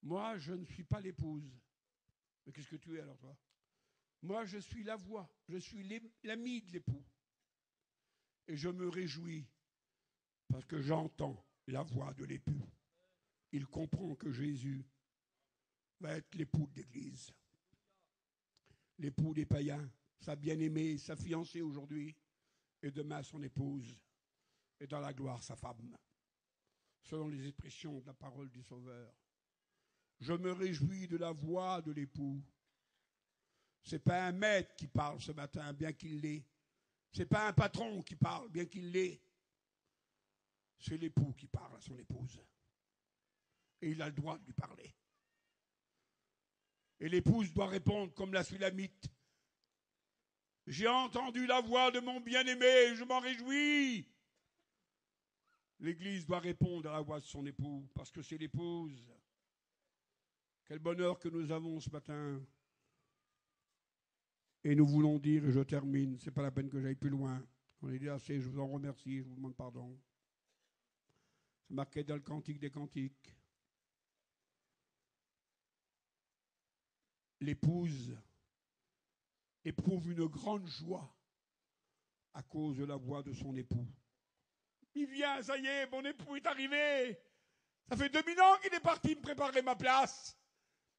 moi je ne suis pas l'épouse. Mais qu'est-ce que tu es alors toi? Moi je suis la voix, je suis l'ami de l'époux. Et je me réjouis parce que j'entends la voix de l'époux. Il comprend que Jésus va être l'époux de l'Église. L'époux des païens, sa bien-aimée, sa fiancée aujourd'hui, et demain son épouse, et dans la gloire sa femme, selon les expressions de la parole du Sauveur. Je me réjouis de la voix de l'époux. Ce n'est pas un maître qui parle ce matin, bien qu'il l'ait. Ce n'est pas un patron qui parle, bien qu'il l'ait. C'est l'époux qui parle à son épouse. Et il a le droit de lui parler. Et l'épouse doit répondre comme la Sulamite. J'ai entendu la voix de mon bien-aimé, je m'en réjouis. L'Église doit répondre à la voix de son époux, parce que c'est l'épouse. Quel bonheur que nous avons ce matin. Et nous voulons dire, et je termine, ce n'est pas la peine que j'aille plus loin. On est dit assez, je vous en remercie, je vous demande pardon. C'est marqué dans le Cantique des Cantiques. L'épouse éprouve une grande joie à cause de la voix de son époux. Il vient, ça y est, mon époux est arrivé. Ça fait 2000 ans qu'il est parti me préparer ma place.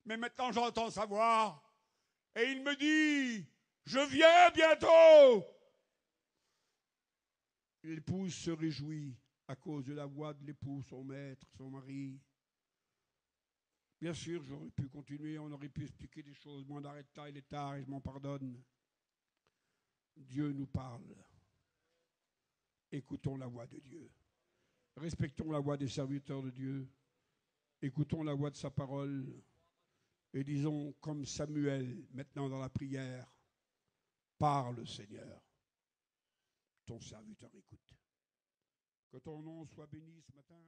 Mais maintenant j'entends sa voix. Et il me dit, je viens bientôt. L'épouse se réjouit à cause de la voix de l'époux, son maître, son mari. Bien sûr, j'aurais pu continuer, on aurait pu expliquer des choses. Moi, on arrête là, il est tard et je m'en pardonne. Dieu nous parle. Écoutons la voix de Dieu. Respectons la voix des serviteurs de Dieu. Écoutons la voix de sa parole. Et disons, comme Samuel, maintenant dans la prière, parle Seigneur. Ton serviteur écoute. Que ton nom soit béni ce matin.